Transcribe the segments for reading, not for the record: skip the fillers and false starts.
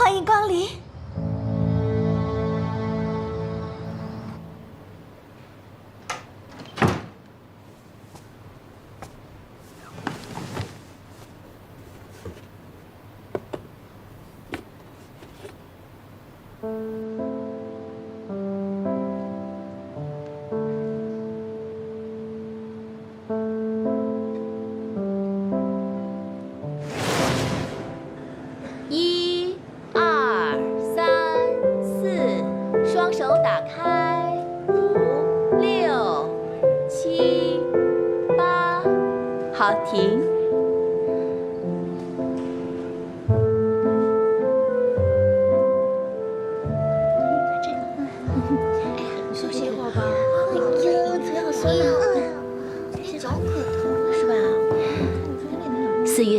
欢迎光临。1、2、3、4，双手打开。5、6、7、8，好，停。休息一会儿吧。哎呀，腿好酸呐，脚可疼了是吧4月，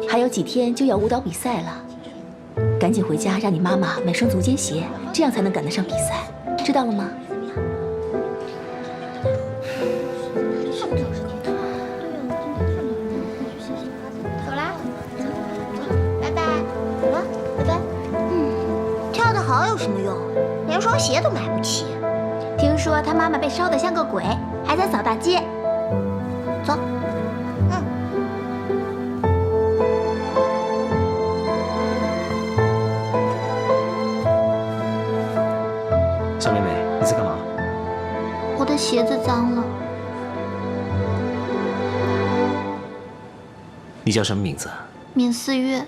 还有几天就要舞蹈比赛了，赶紧回家让你妈妈买双足尖鞋，这样才能赶得上比赛，知道了吗？走啦，走，拜拜，走了，拜拜。跳得好有什么用？连双鞋都买不起。听说他妈妈被烧得像个鬼，还在扫大街。走。小妹妹，你在干嘛？我的鞋子脏了。你叫什么名字？闵4月。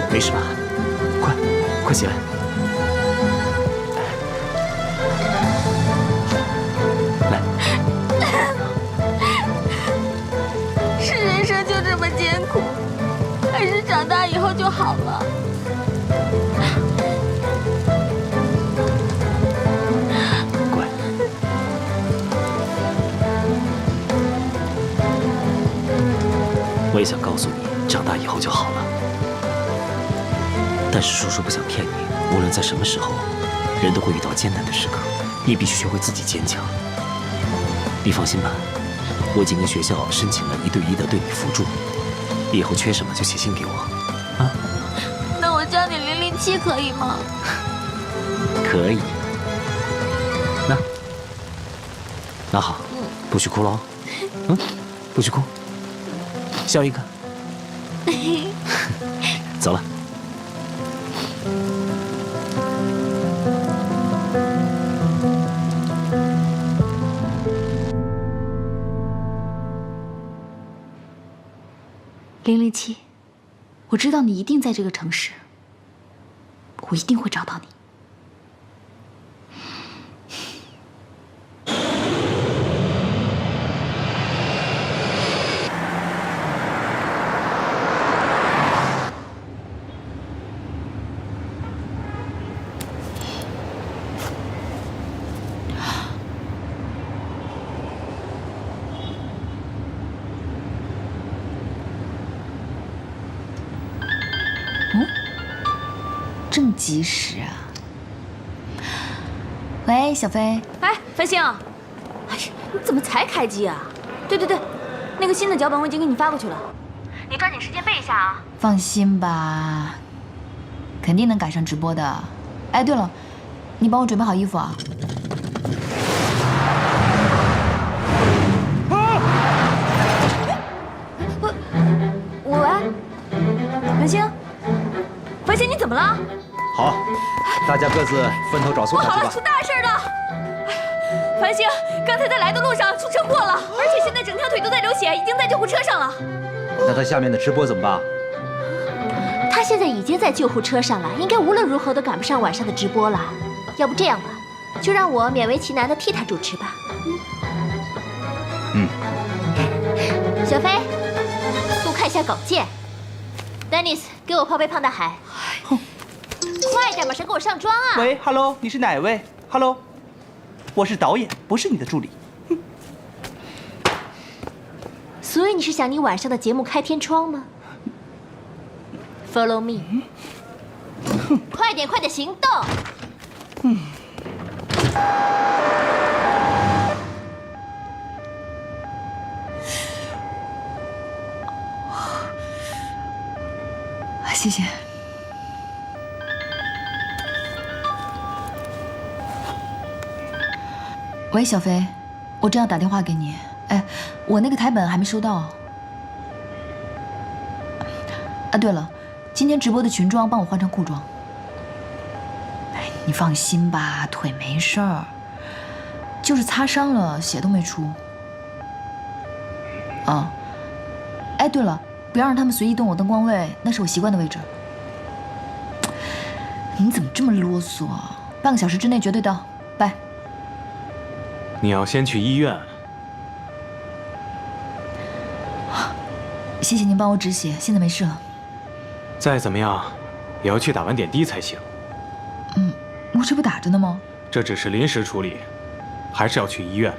没事吧？快起来！来，是人生就这么艰苦，还是长大以后就好了？乖。我也想告诉你，长大以后就好了。但是叔叔不想骗你，无论在什么时候，人都会遇到艰难的时刻，你必须学会自己坚强。你放心吧，我已经跟学校申请了1对1的对你辅助，以后缺什么就写信给我，啊？那我叫你007可以吗？可以。拿好，不许哭了哦。不许哭，笑一个。走了。007，我知道你一定在这个城市，我一定会找到你。这么及时啊！喂，小飞。哎，繁星，哎呀，你怎么才开机啊？对，那个新的脚本我已经给你发过去了，你抓紧时间背一下啊。放心吧，肯定能赶上直播的。哎，对了，你帮我准备好衣服啊。喂，繁星，繁星，你怎么了？好，大家各自分头找苏卡去吧。出大事了！繁星刚才在来的路上出车祸了，而且现在整条腿都在流血，已经在救护车上了。那他下面的直播怎么办？他现在已经在救护车上了，应该无论如何都赶不上晚上的直播了。要不这样吧，就让我勉为其难的替他主持吧。小飞，速看一下稿件。Dennis， 给我泡杯胖大海。快点，马上给我上妆啊！喂 ，Hello， 你是哪位 ？Hello， 我是导演，不是你的助理。所以你是想你晚上的节目开天窗吗 ？Follow me， 快点，快点行动！谢谢。喂，小飞，我正要打电话给你。哎，我那个台本还没收到。啊，对了，今天直播的裙装帮我换成裤装。哎，你放心吧，腿没事儿，就是擦伤了，血都没出。啊，哎，对了，不要让他们随意动我灯光位，那是我习惯的位置。你怎么这么啰嗦？半个小时之内绝对到，拜。你要先去医院。谢谢您帮我止血，现在没事了。再怎么样，也要去打完点滴才行。我这不打着呢吗？这只是临时处理，还是要去医院。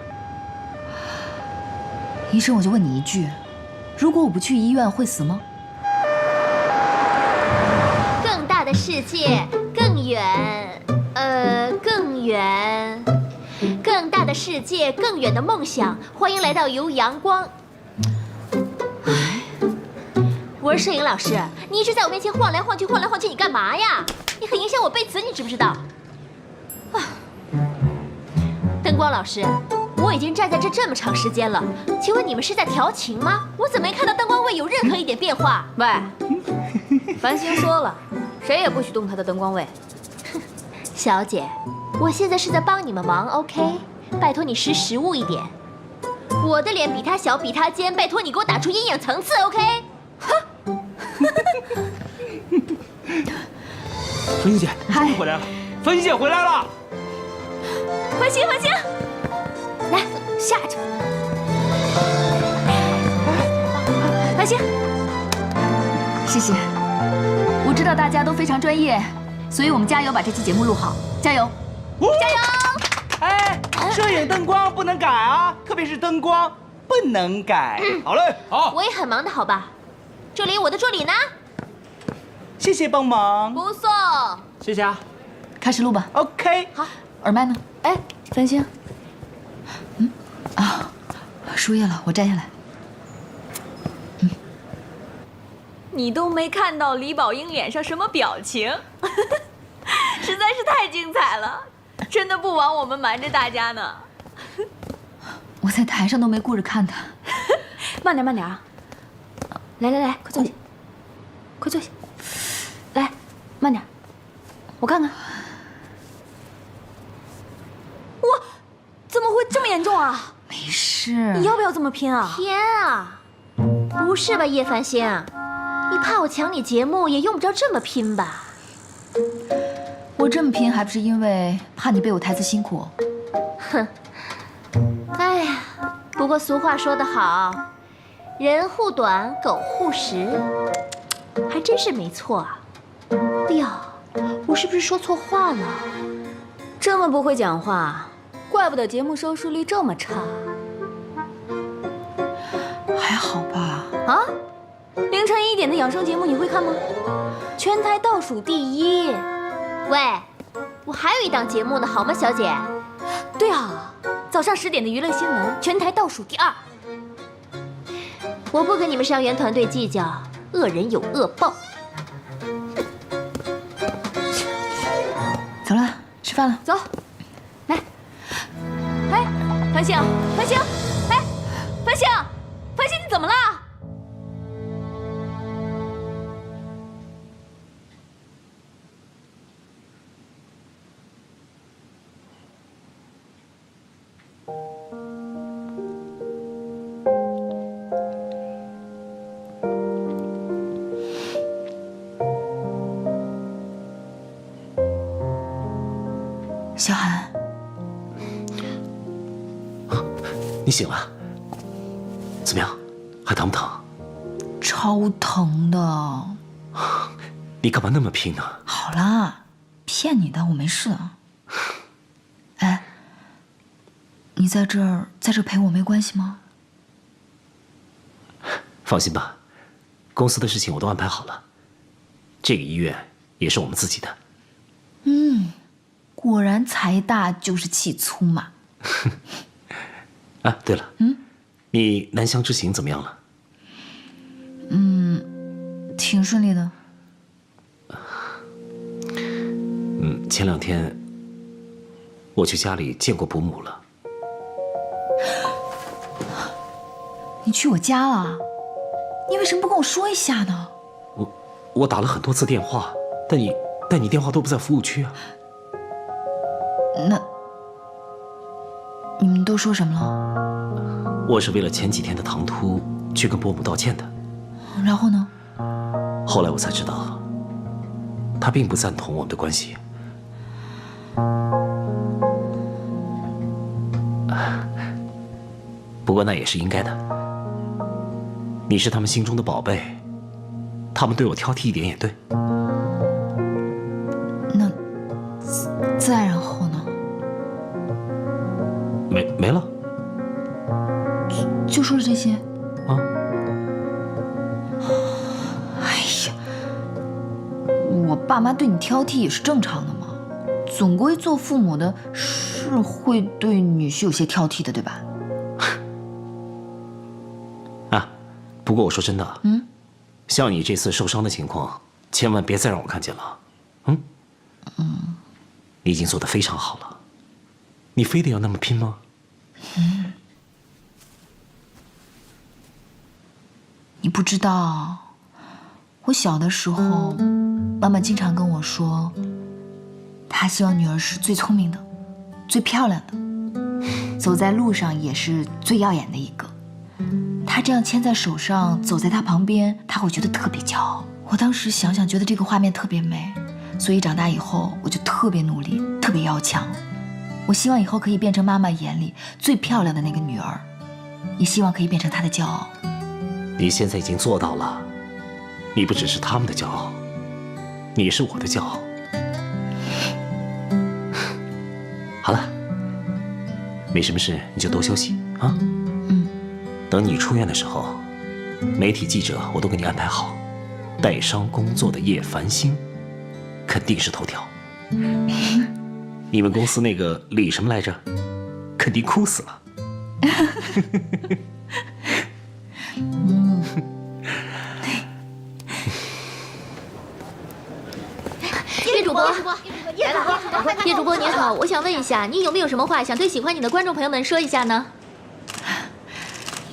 医生，我就问你一句，如果我不去医院会死吗？更大的世界，更远，更远，更大的世界，更远的梦想。欢迎来到由阳光。我是摄影老师，你一直在我面前晃来晃去，晃来晃去，你干嘛呀？你很影响我背词，你知不知道？啊，灯光老师，我已经站在这么长时间了，请问你们是在调情吗？我怎么没看到灯光位有任何一点变化？喂，繁星说了，谁也不许动他的灯光位。小姐，我现在是在帮你们忙 ，OK？ 拜托你识时务一点。我的脸比他小，比他尖，拜托你给我打出阴影层次 ，OK？ 哼。冯欣姐，终于回来了！冯欣姐回来了！繁星，繁星，来下去。繁星，谢谢。我知道大家都非常专业，所以我们加油把这期节目录好，加油！加油！哎，摄影灯光不能改啊，特别是灯光不能改。好嘞，好。我也很忙的，好吧？助理，我的助理呢？谢谢帮忙。不送。谢谢啊。开始录吧。 OK， 好。耳麦呢？哎，繁星，输液了，我摘下来。你都没看到李宝英脸上什么表情，实在是太精彩了，真的不枉我们瞒着大家呢。我在台上都没顾着看他。慢点，慢点啊！来来来，快坐下，快坐下。来，慢点，我看看。哇，怎么会这么严重啊？没事。你要不要这么拼啊？天啊，不是吧，叶繁星？你怕我抢你节目，也用不着这么拼吧？我这么拼还不是因为怕你背我台词辛苦？哼，哎呀，不过俗话说得好，人护短，狗护食，还真是没错啊。哎呀，我是不是说错话了？这么不会讲话，怪不得节目收视率这么差。还好吧。啊？凌晨1点的养生节目你会看吗？全台倒数第1。喂，我还有一档节目呢，好吗，小姐？对啊，早上10点的娱乐新闻，全台倒数第2。我不跟你们伤员团队计较，恶人有恶报。走了，吃饭了。走，来。哎，繁星，繁星，哎，繁星，繁星，你怎么了？小寒，你醒了？怎么样？还疼不疼？超疼的。你干嘛那么拼呢？好啦，骗你的，我没事的。哎，你在这儿陪我没关系吗？放心吧，公司的事情我都安排好了。这个医院也是我们自己的。果然财大就是气粗嘛。啊，对了，你南乡之行怎么样了？挺顺利的。前2天我去家里见过伯母了。你去我家了？你为什么不跟我说一下呢？我打了很多次电话，但你电话都不在服务区啊。那你们都说什么了？我是为了前几天的唐突去跟伯母道歉的。然后呢？后来我才知道，她并不赞同我们的关系。不过那也是应该的。你是他们心中的宝贝，他们对我挑剔一点也对。那再然后呢？没了。就说了这些。啊。哎呀，我爸妈对你挑剔也是正常的嘛，总归做父母的是会对女婿有些挑剔的，对吧？啊，不过我说真的，像你这次受伤的情况，千万别再让我看见了。你已经做得非常好了，你非得要那么拼吗？你不知道，我小的时候，妈妈经常跟我说，她希望女儿是最聪明的、最漂亮的，走在路上也是最耀眼的一个。她这样牵在手上，走在她旁边，她会觉得特别骄傲。我当时想想，觉得这个画面特别美，所以长大以后我就特别努力，特别要强。我希望以后可以变成妈妈眼里最漂亮的那个女儿，也希望可以变成她的骄傲。你现在已经做到了，你不只是他们的骄傲，你是我的骄傲。好了，没什么事你就多休息啊。等你出院的时候，媒体记者我都给你安排好，带伤工作的叶繁星，肯定是头条。你们公司那个李什么来着，肯定哭死了。叶主播，叶主播您好，我想问一下，您有没有什么话想对喜欢你的观众朋友们说一下呢？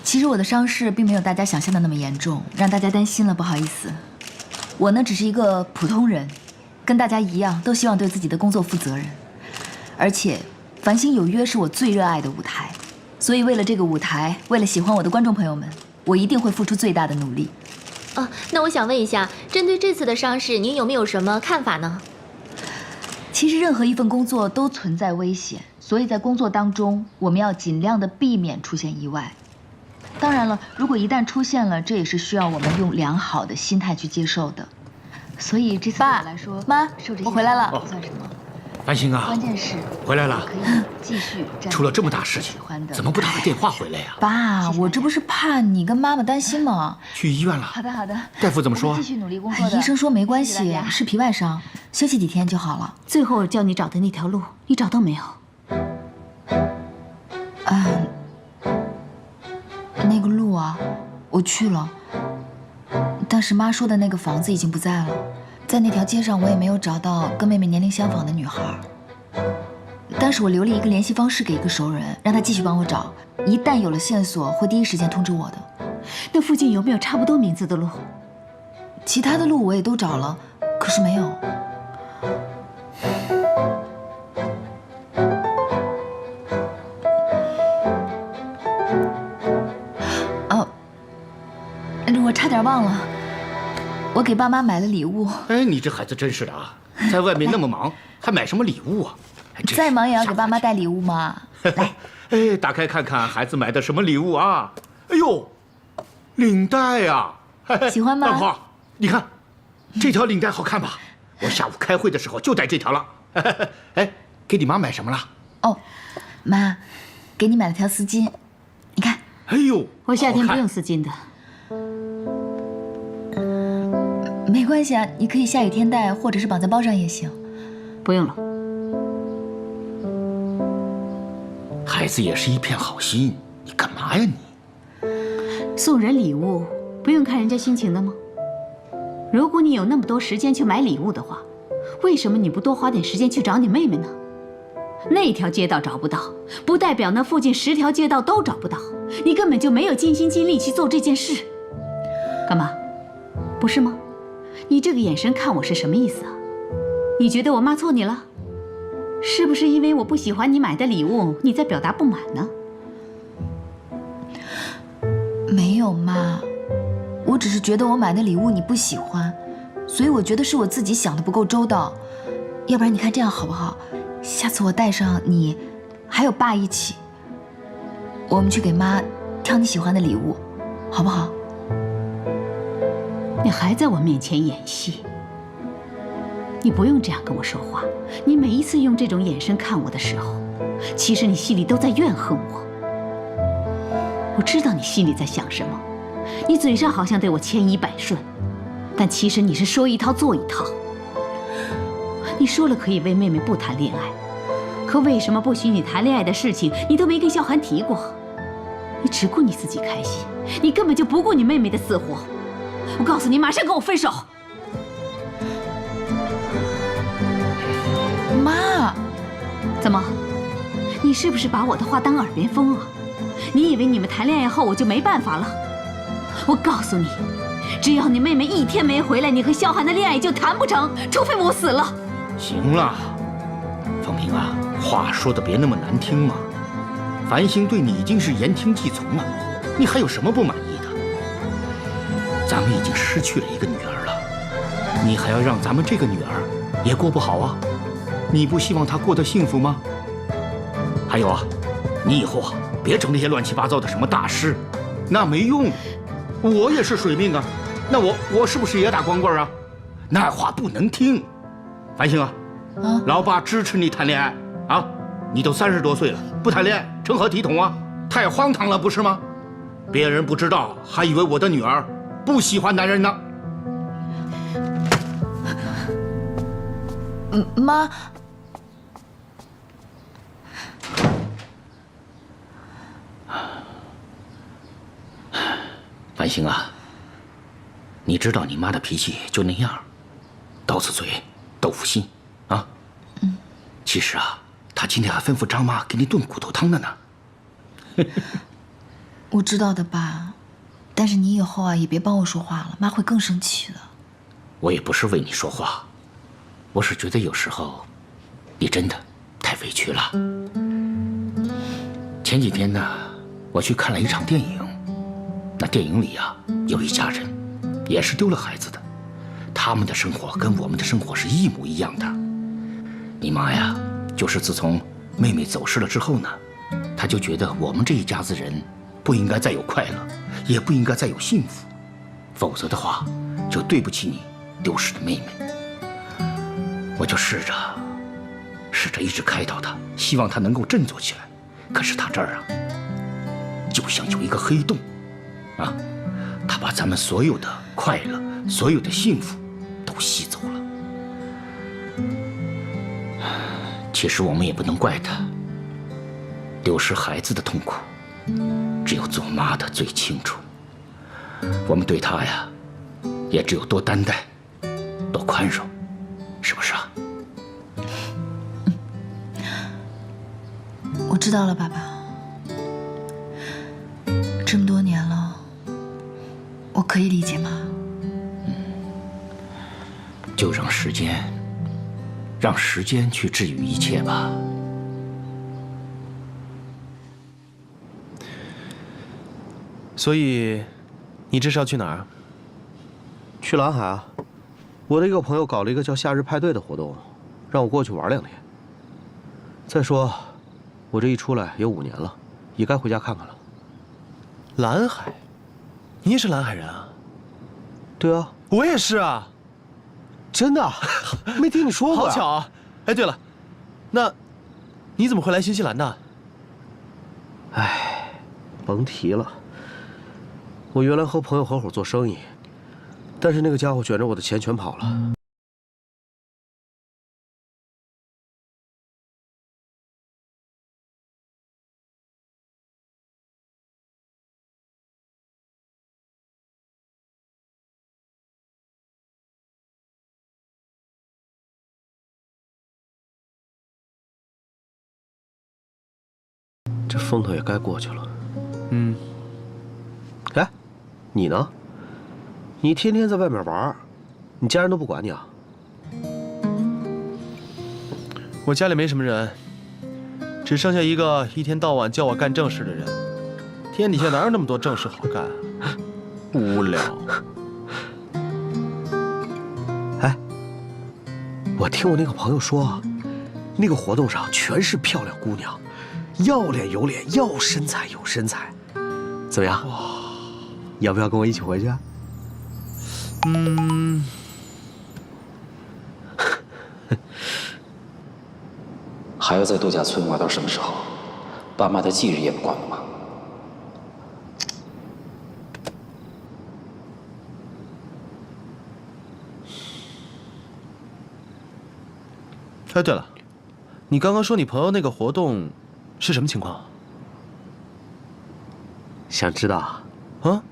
其实我的伤势并没有大家想象的那么严重，让大家担心了，不好意思。我呢只是一个普通人，跟大家一样，都希望对自己的工作负责任。而且，繁星有约是我最热爱的舞台，所以为了这个舞台，为了喜欢我的观众朋友们，我一定会付出最大的努力。那我想问一下，针对这次的伤势，您有没有什么看法呢？其实任何一份工作都存在危险，所以在工作当中，我们要尽量的避免出现意外。当然了，如果一旦出现了，这也是需要我们用良好的心态去接受的。所以这次对我来说，妈，我回来了，不算什么。繁星啊，关键是回来了，可以继续出了这么大事情，怎么不打个电话回来呀？爸，我这不是怕你跟妈妈担心吗？去医院了。好的，好的。大夫怎么说？继续努力工作的。医生说没关系，是皮外伤，休息几天就好了。最后叫你找的那条路，你找到没有？那个路啊，我去了，但是妈说的那个房子已经不在了。在那条街上，我也没有找到跟妹妹年龄相仿的女孩，但是我留了一个联系方式给一个熟人，让他继续帮我找，一旦有了线索，会第一时间通知我的。那附近有没有差不多名字的路？其他的路我也都找了，可是没有。我差点忘了。我给爸妈买了礼物。哎，你这孩子真是的啊，在外面那么忙，还买什么礼物啊？再忙也要给爸妈带礼物嘛。来，哎，打开看看孩子买的什么礼物啊？哎呦，领带呀！喜欢吗？老婆，你看，这条领带好看吧？我下午开会的时候就戴这条了。哎，给你妈买什么了？哦，妈，给你买了条丝巾，你看。哎呦，我夏天不用丝巾的。没关系啊，你可以下雨天戴，或者是绑在包上也行。不用了。孩子也是一片好心，你干嘛呀你？送人礼物不用看人家心情的吗？如果你有那么多时间去买礼物的话，为什么你不多花点时间去找你妹妹呢？那条街道找不到，不代表那附近10条街道都找不到。你根本就没有尽心尽力去做这件事。干嘛？不是吗？你这个眼神看我是什么意思啊？你觉得我骂错你了？是不是因为我不喜欢你买的礼物，你在表达不满呢？没有妈，我只是觉得我买的礼物你不喜欢，所以我觉得是我自己想的不够周到。要不然你看这样好不好？下次我带上你，还有爸一起，我们去给妈挑你喜欢的礼物，好不好？你还在我面前演戏。你不用这样跟我说话。你每一次用这种眼神看我的时候，其实你心里都在怨恨我。我知道你心里在想什么，你嘴上好像对我千依百顺，但其实你是说一套做一套。你说了可以为妹妹不谈恋爱，可为什么不许你谈恋爱的事情，你都没跟萧寒提过？你只顾你自己开心，你根本就不顾你妹妹的死活。我告诉你，马上跟我分手！妈，怎么？你是不是把我的话当耳边风啊？你以为你们谈恋爱后我就没办法了？我告诉你，只要你妹妹一天没回来，你和萧寒的恋爱就谈不成，除非我死了。行了，凤萍啊，话说的别那么难听嘛。繁星对你已经是言听计从了，你还有什么不满意的？咱们已经失去了一个女儿了，你还要让咱们这个女儿也过不好啊？你不希望她过得幸福吗？还有啊，你以后啊，别整那些乱七八糟的什么大师，那没用。我也是水命啊，那我是不是也打光棍啊？那话不能听。繁星啊，老爸支持你谈恋爱啊！你都30多岁了，不谈恋爱成何体统啊？太荒唐了，不是吗？别人不知道，还以为我的女儿不喜欢男人呢。妈，繁星啊，你知道你妈的脾气就那样，刀子嘴豆腐心啊。其实啊，她今天还吩咐张妈给你炖骨头汤的呢。我知道的爸，但是你以后啊也别帮我说话了，妈会更生气的。我也不是为你说话，我是觉得有时候你真的太委屈了。前几天呢，我去看了一场电影，那电影里啊有一家人，也是丢了孩子的，他们的生活跟我们的生活是一模一样的。你妈呀，就是自从妹妹走失了之后呢，她就觉得我们这一家子人不应该再有快乐，也不应该再有幸福，否则的话就对不起你丢失的妹妹。我就试着一直开导她，希望她能够振作起来。可是她这儿啊，就像有一个黑洞啊，她把咱们所有的快乐、所有的幸福都吸走了。其实我们也不能怪她，丢失孩子的痛苦，只有做妈的最清楚。我们对她呀，也只有多担待，多宽容，是不是啊？我知道了，爸爸。这么多年了，我可以理解妈。就让时间去治愈一切吧。所以，你这是要去哪儿啊？去蓝海啊！我的一个朋友搞了一个叫夏日派对的活动，让我过去玩2天。再说，我这一出来也5年了，也该回家看看了。蓝海，你也是蓝海人啊？对啊，我也是啊。真的？没听你说过。好巧啊！哎，对了，那你怎么会来新西兰的？哎，甭提了。我原来和朋友合伙做生意，但是那个家伙卷着我的钱全跑了。这风头也该过去了。嗯。哎，你呢？你天天在外面玩，你家人都不管你啊？我家里没什么人，只剩下一个一天到晚叫我干正事的人。天底下哪有那么多正事好干？无聊。哎，我听我那个朋友说，那个活动上全是漂亮姑娘。要脸有脸，要身材有身材，怎么样？要不要跟我一起回去？嗯。还要在度假村玩到什么时候？爸妈的忌日也不管了吗？哎，对了，你刚刚说你朋友那个活动是什么情况？想知道？啊？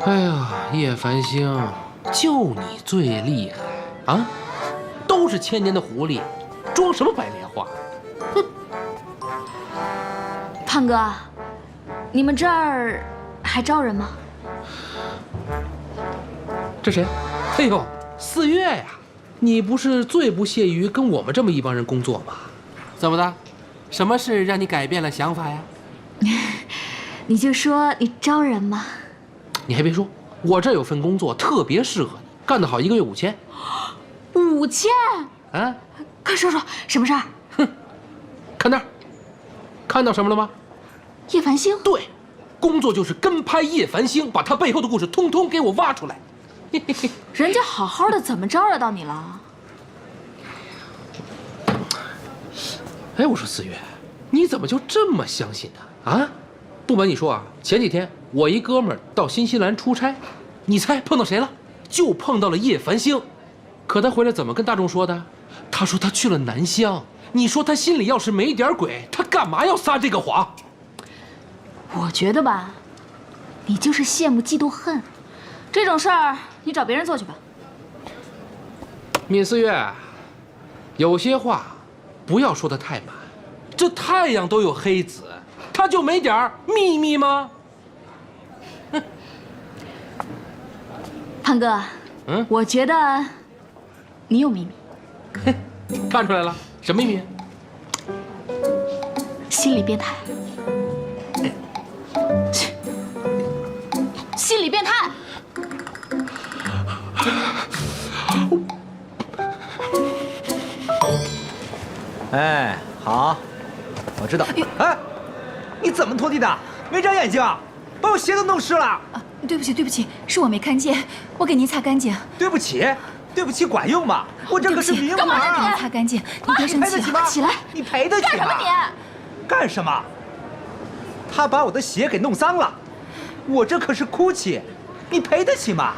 哎呀，叶繁星，就你最厉害啊！都是千年的狐狸，装什么白莲花？哼！胖哥，你们这儿还招人吗？这谁？哎呦，4月呀！你不是最不屑于跟我们这么一帮人工作吗？怎么的？什么事让你改变了想法呀？你就说你招人吗？你还别说，我这儿有份工作特别适合你，干得好1个月5000。5000？啊！快说说什么事儿？哼，看那儿，看到什么了吗？叶繁星。对，工作就是跟拍叶繁星，把他背后的故事通通给我挖出来。人家好好的，怎么招惹到你了？哎，我说4月，你怎么就这么相信他啊？不瞒你说啊，前几天我一哥们儿到新西兰出差，你猜碰到谁了？就碰到了叶繁星。可他回来怎么跟大众说的？他说他去了南湘。你说他心里要是没点鬼，他干嘛要撒这个谎？我觉得吧，你就是羡慕嫉妒恨，这种事儿你找别人做去吧。闵4月，有些话不要说得太满。这太阳都有黑子，他就没点秘密吗？胖哥，我觉得你有秘密。看出来了，什么秘密？心理变态。心理变态。哎，好，我知道。哎，你怎么拖地的？没长眼睛啊！把我鞋都弄湿了。对不起，对不起，是我没看见，我给您擦干净。对不起，对不起，管用吗？我这可是名牌啊！给您擦干净，你别生气吗？起来，你赔得起吗？干什么你？干什么？他把我的鞋给弄脏了，我这可是 GUCCI， 你赔得起吗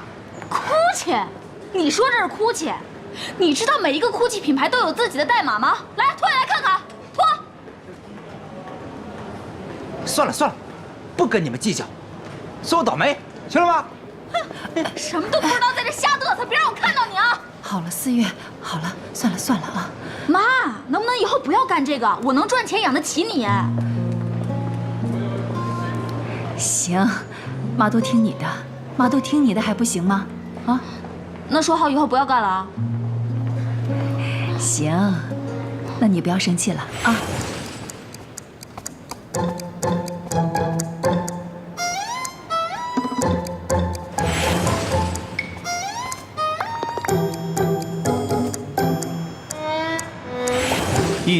？GUCCI？你说这是 GUCCI？你知道每一个 GUCCI 品牌都有自己的代码吗？来，脱下来看看，脱。算了算了，不跟你们计较，算我倒霉，行了吗？哼，什么都不知道，在这瞎嘚瑟，别让我看到你啊！好了，4月，好了，算了算了啊。妈，能不能以后不要干这个？我能赚钱养得起你。行，妈都听你的，妈都听你的还不行吗？啊？那说好以后不要干了啊。行，那你不要生气了啊。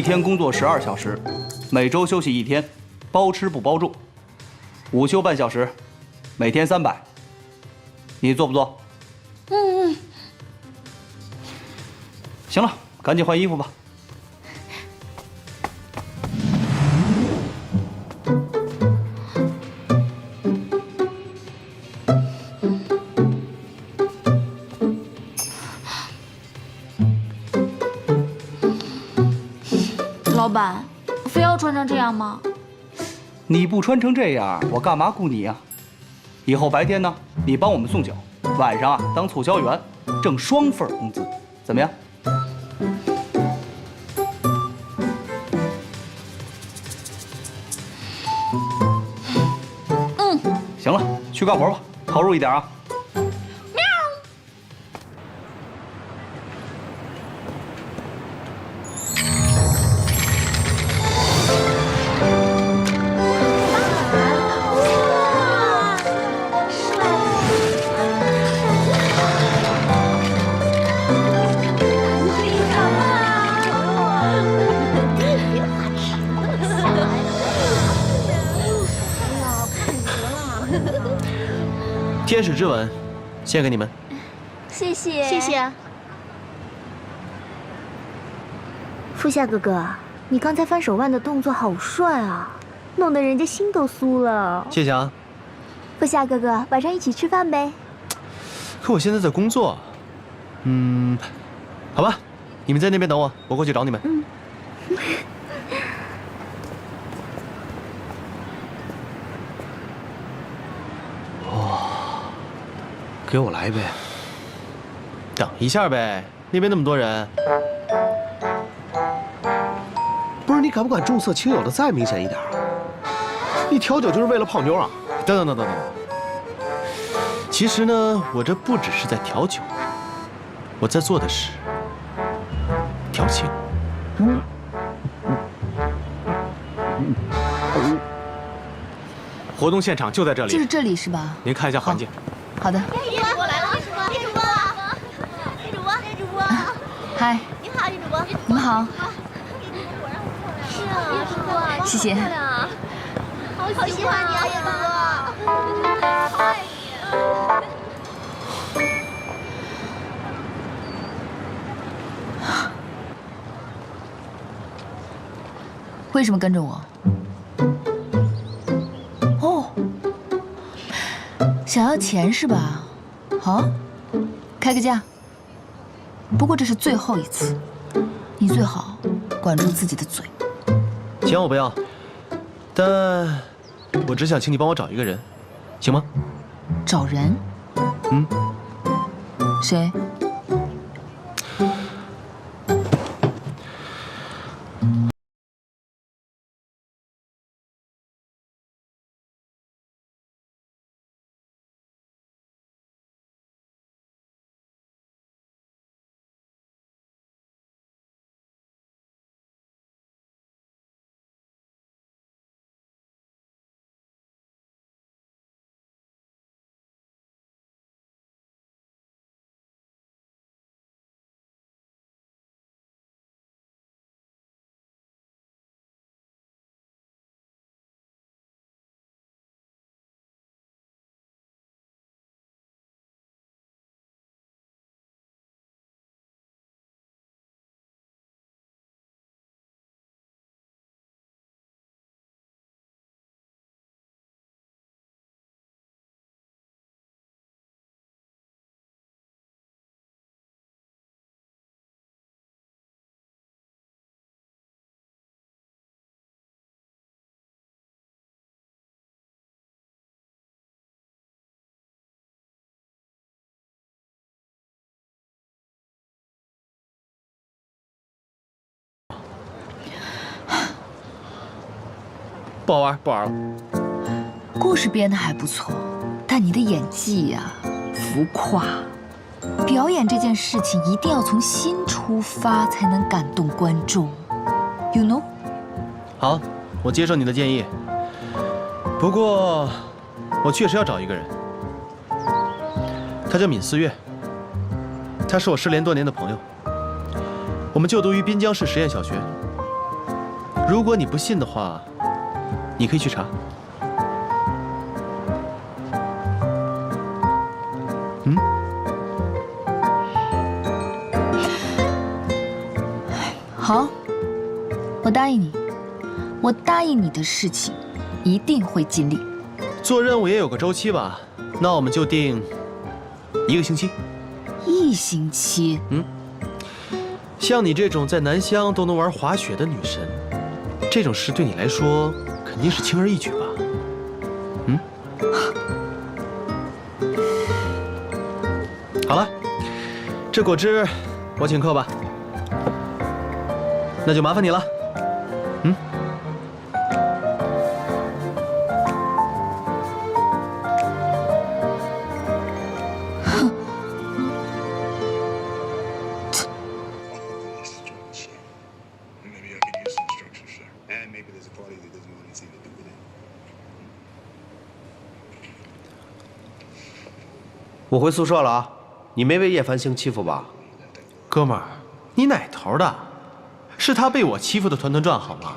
一天工作12小时，每周休息1天，包吃不包住，午休半小时，每天300。你做不做？嗯。行了，赶紧换衣服吧。老板，非要穿成这样吗？你不穿成这样，我干嘛雇你呀？以后白天呢，你帮我们送酒，晚上啊当促销员，挣双份工资，怎么样？嗯。行了，去干活吧，投入一点啊。天使之吻，献给你们。谢谢，谢谢。副夏哥哥，你刚才翻手腕的动作好帅啊，弄得人家心都酥了。谢谢啊。副夏哥哥，晚上一起吃饭呗。可我现在在工作。好吧，你们在那边等我，我过去找你们。嗯。给我来一杯。等一下呗，那边那么多人。不是你敢不敢重色轻友的再明显一点啊？你调酒就是为了泡妞啊？等。其实呢，我这不只是在调酒，我在做的是调情。活动现场就在这里，就是这里是吧？您看一下环境。好的。女主播来了，女主播，女主播，女主播，女主播。嗨。你好，女主播。你们好。是啊，女主播，谢谢。漂亮啊，好喜欢你啊，女主播。好爱你。为什么跟着我？哦，想要钱是吧？好，开个价。不过这是最后一次，你最好管住自己的嘴。钱我不要，但我只想请你帮我找一个人，行吗？找人？谁？不好玩，不玩了。故事编得还不错，但你的演技呀，浮夸。表演这件事情一定要从心出发，才能感动观众。You know？ 好，我接受你的建议。不过，我确实要找一个人。他叫闵思月，他是我失联多年的朋友。我们就读于滨江市实验小学。如果你不信的话，你可以去查。嗯？好，我答应你，我答应你的事情一定会尽力。做任务也有个周期吧？那我们就定1个星期。1星期？嗯。像你这种在南乡都能玩滑雪的女神，这种事对你来说肯定是轻而易举吧？嗯。好了，这果汁我请客吧。那就麻烦你了。嗯。我回宿舍了啊，你没被叶繁星欺负吧？哥们儿，你哪头的？是他被我欺负的团团转好吗？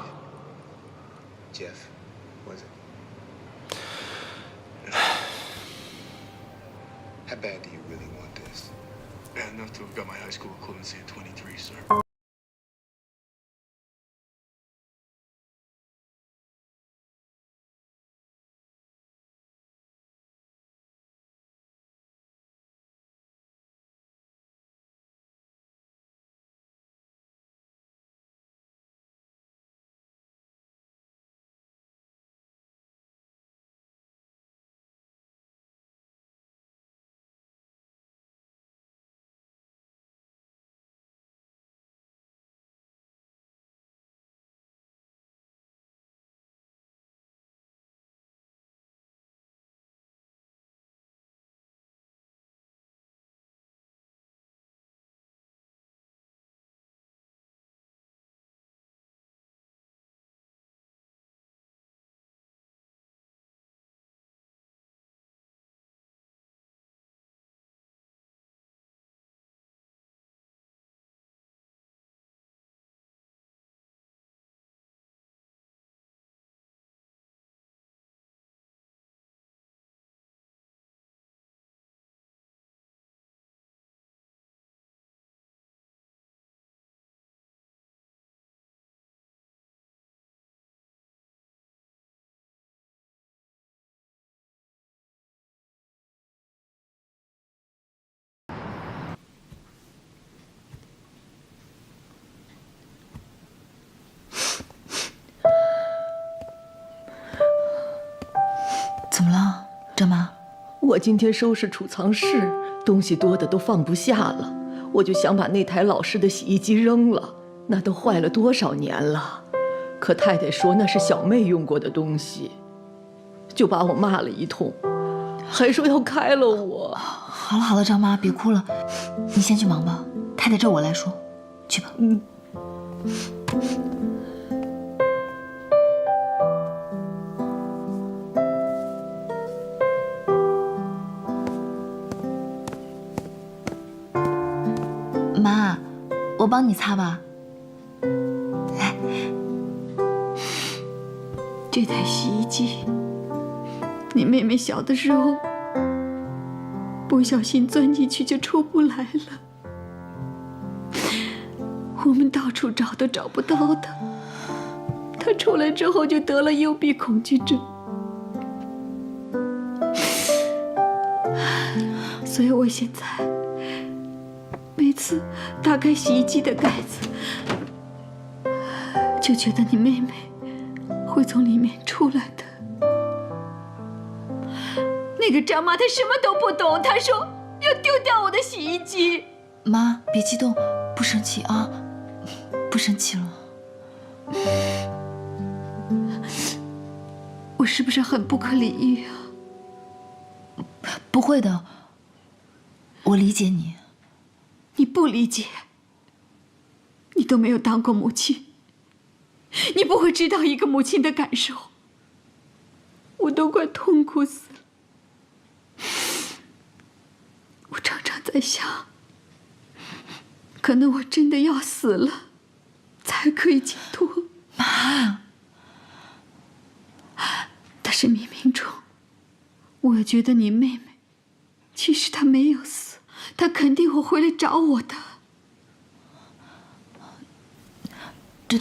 怎么了，张妈？我今天收拾储藏室，东西多的都放不下了，我就想把那台老式的洗衣机扔了，那都坏了多少年了。可太太说那是小妹用过的东西，就把我骂了一通，还说要开了我。好了好了，张妈别哭了，你先去忙吧，太太这我来说，去吧。嗯。妈，我帮你擦吧。来，这台洗衣机，你妹妹小的时候不小心钻进去就出不来了，我们到处找都找不到她。她出来之后就得了幽闭恐惧症，所以我现在每次打开洗衣机的盖子，就觉得你妹妹会从里面出来的。那个张妈她什么都不懂，她说要丢掉我的洗衣机。妈，别激动，不生气啊，不生气了。我是不是很不可理喻啊？不会的，我理解你。你不理解，你都没有当过母亲，你不会知道一个母亲的感受。我都快痛苦死了。我常常在想，可能我真的要死了，才可以解脱。妈，但是冥冥中，我觉得你妹妹，其实她没有死，她肯定会回来找我的。对，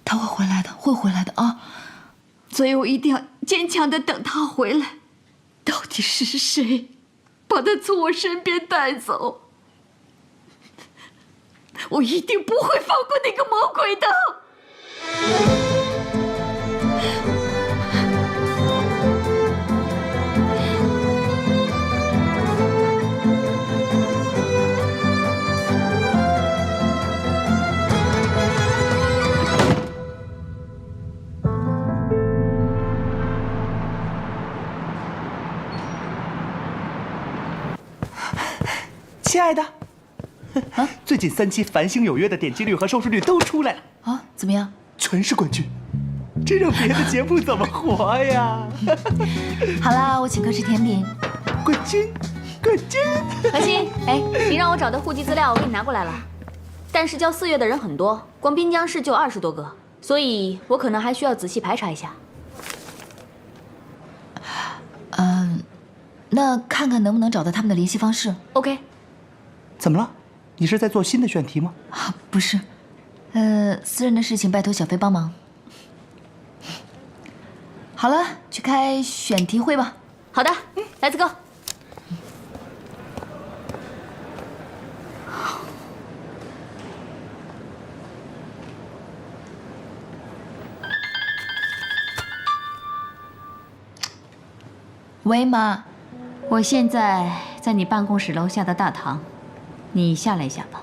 她会回来的，会回来的啊！所以我一定要坚强的等她回来。到底是谁把她从我身边带走？我一定不会放过那个魔鬼的。亲爱的，最近3期《繁星有约》的点击率和收视率都出来了啊，怎么样？全是冠军，这让别的节目怎么活呀？好啦，我请客吃甜品。冠军！何欣，哎，你让我找的户籍资料我给你拿过来了，但是叫4月的人很多，光滨江市就20多个，所以我可能还需要仔细排查一下。那看看能不能找到他们的联系方式。OK。怎么了？你是在做新的选题吗？啊，不是，私人的事情拜托小飞帮忙。好了，去开选题会吧。好的，Let's go。喂，妈，我现在在你办公室楼下的大堂，你下来一下吧。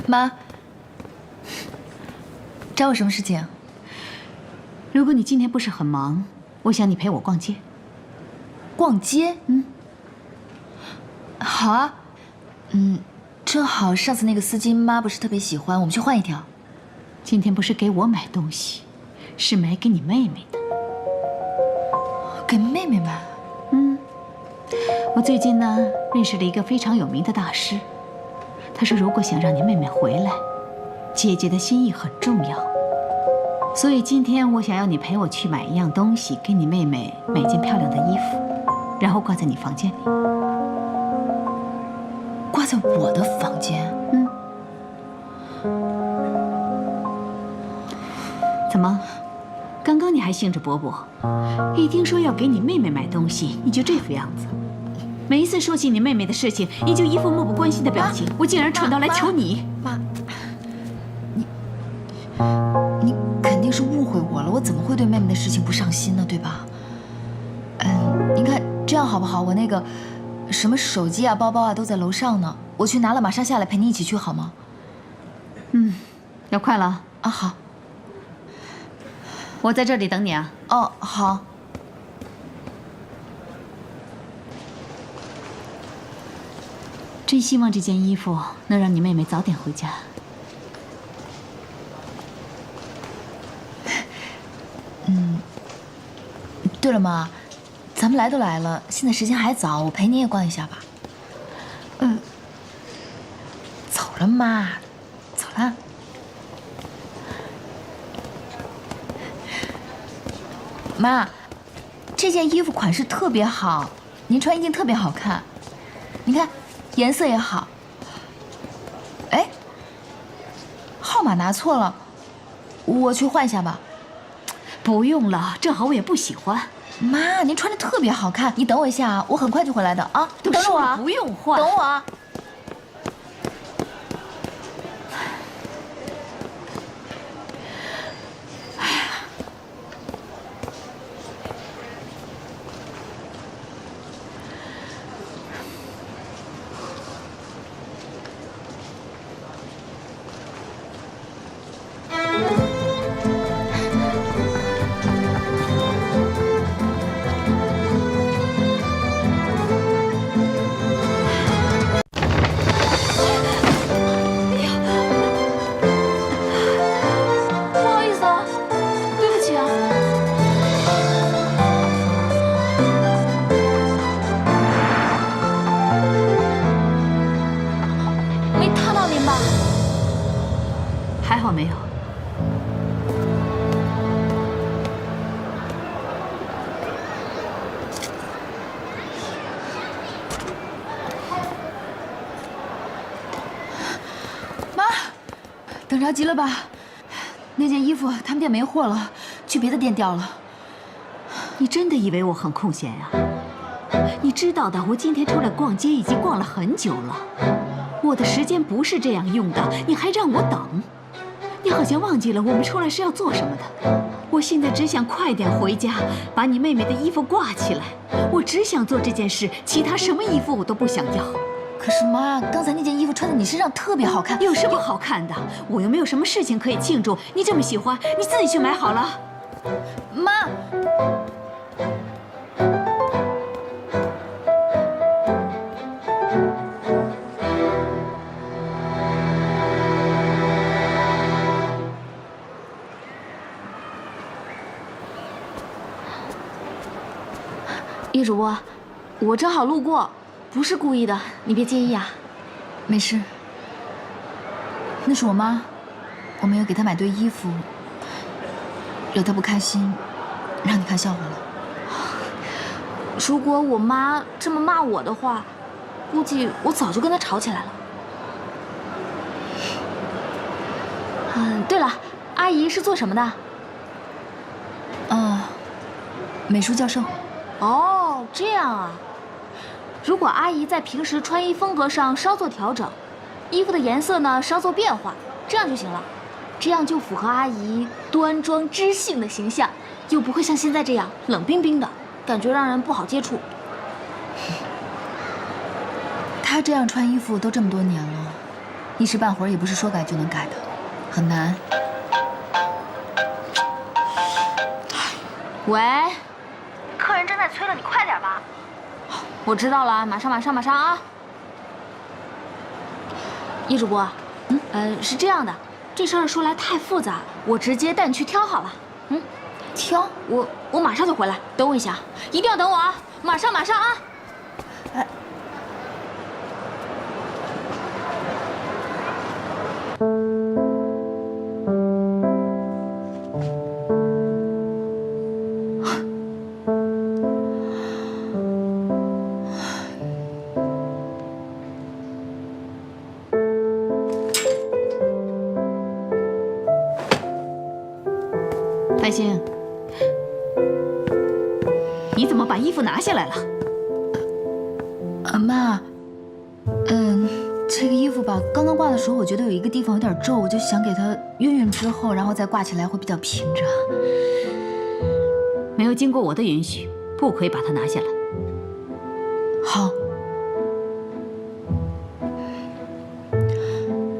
妈，找我什么事情？如果你今天不是很忙，我想你陪我逛街。逛街？好啊。正好上次那个丝巾妈不是特别喜欢，我们去换一条。今天不是给我买东西，是买给你妹妹的。给妹妹买？我最近呢认识了一个非常有名的大师，他说如果想让你妹妹回来，姐姐的心意很重要。所以今天我想要你陪我去买一样东西，给你妹妹买件漂亮的衣服，然后挂在你房间里。挂在我的房间？怎么？刚刚你还兴致勃勃，一听说要给你妹妹买东西，你就这副样子。每一次说起你妹妹的事情，你就一副漠不关心的表情。我竟然蠢到来求你。妈，你肯定是误会我了，我怎么会对妹妹的事情不上心呢？对吧？您看这样好不好？我那个什么手机啊、包包啊都在楼上呢，我去拿了，马上下来陪你一起去好吗？要快了啊！好，我在这里等你啊。哦，好。真希望这件衣服能让你妹妹早点回家。对了，妈，咱们来都来了，现在时间还早，我陪你也逛一下吧。走了，妈，走了。妈，这件衣服款式特别好，您穿一定特别好看。你看，颜色也好。哎，号码拿错了，我去换一下吧。不用了，正好我也不喜欢。妈，您穿的特别好看，你等我一下啊，我很快就回来的啊。等着我啊，不用换，等我啊。着急了吧？那件衣服他们店没货了，去别的店调了。你真的以为我很空闲呀？你知道的，我今天出来逛街已经逛了很久了，我的时间不是这样用的，你还让我等。你好像忘记了我们出来是要做什么的。我现在只想快点回家，把你妹妹的衣服挂起来。我只想做这件事，其他什么衣服我都不想要。可是妈，刚才那件衣服穿在你身上特别好看，有什么好看的？我又没有什么事情可以庆祝，你这么喜欢，你自己去买好了。妈。叶主播，我正好路过，不是故意的，你别介意啊。没事，那是我妈，我没有给她买对衣服，惹她不开心，让你看笑话了。如果我妈这么骂我的话，估计我早就跟她吵起来了。对了，阿姨是做什么的？美术教授。哦，这样啊。如果阿姨在平时穿衣风格上稍作调整，衣服的颜色呢稍作变化，这样就行了。这样就符合阿姨端庄知性的形象，又不会像现在这样冷冰冰的，感觉让人不好接触。她这样穿衣服都这么多年了，一时半会儿也不是说改就能改的，很难。喂，客人正在催了，你快点吧。我知道了，马上啊。叶主播，是这样的，这事儿说来太复杂，我直接带你去挑好了。挑？我马上就回来，等我一下，一定要等我啊！马上啊！繁星，你怎么把衣服拿下来了？妈，这个衣服吧，刚刚挂的时候，我觉得有一个地方有点皱，我就想给它熨之后，然后再挂起来会比较平着。没有经过我的允许，不可以把它拿下来。好。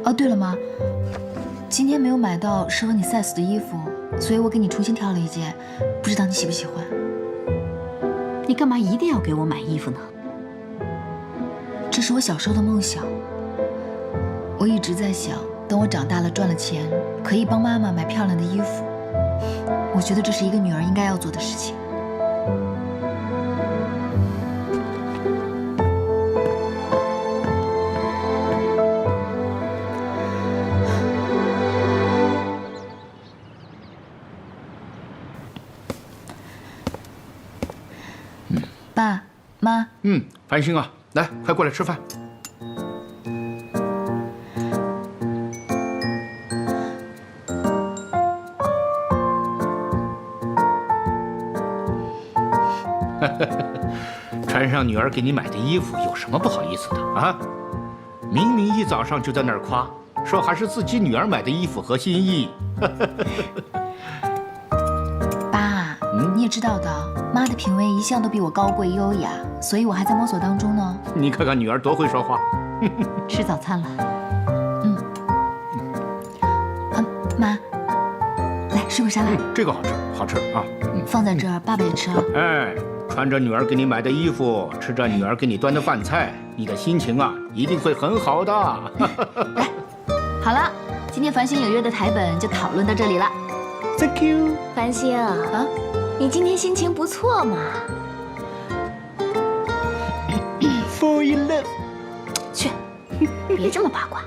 哦，对了，妈，今天没有买到适合你 size 的衣服，所以我给你重新挑了一件，不知道你喜不喜欢？你干嘛一定要给我买衣服呢？这是我小时候的梦想。我一直在想，等我长大了赚了钱，可以帮妈妈买漂亮的衣服。我觉得这是一个女儿应该要做的事情。爸妈，繁星啊，来，快过来吃饭。穿上女儿给你买的衣服有什么不好意思的啊？明明一早上就在那儿夸，说还是自己女儿买的衣服合心意。爸，你也知道的，妈的品味一向都比我高贵优雅，所以我还在摸索当中呢。你看看女儿多会说话。吃早餐了。妈，来吃口沙拉。这个好吃，好吃啊。放在这儿，爸爸也吃了。哎，穿着女儿给你买的衣服，吃着女儿给你端的饭菜，你的心情啊一定会很好的。来，好了，今天繁星有约的台本就讨论到这里了。Thank you， 繁星啊，你今天心情不错嘛。Fall in love。去，别这么八卦，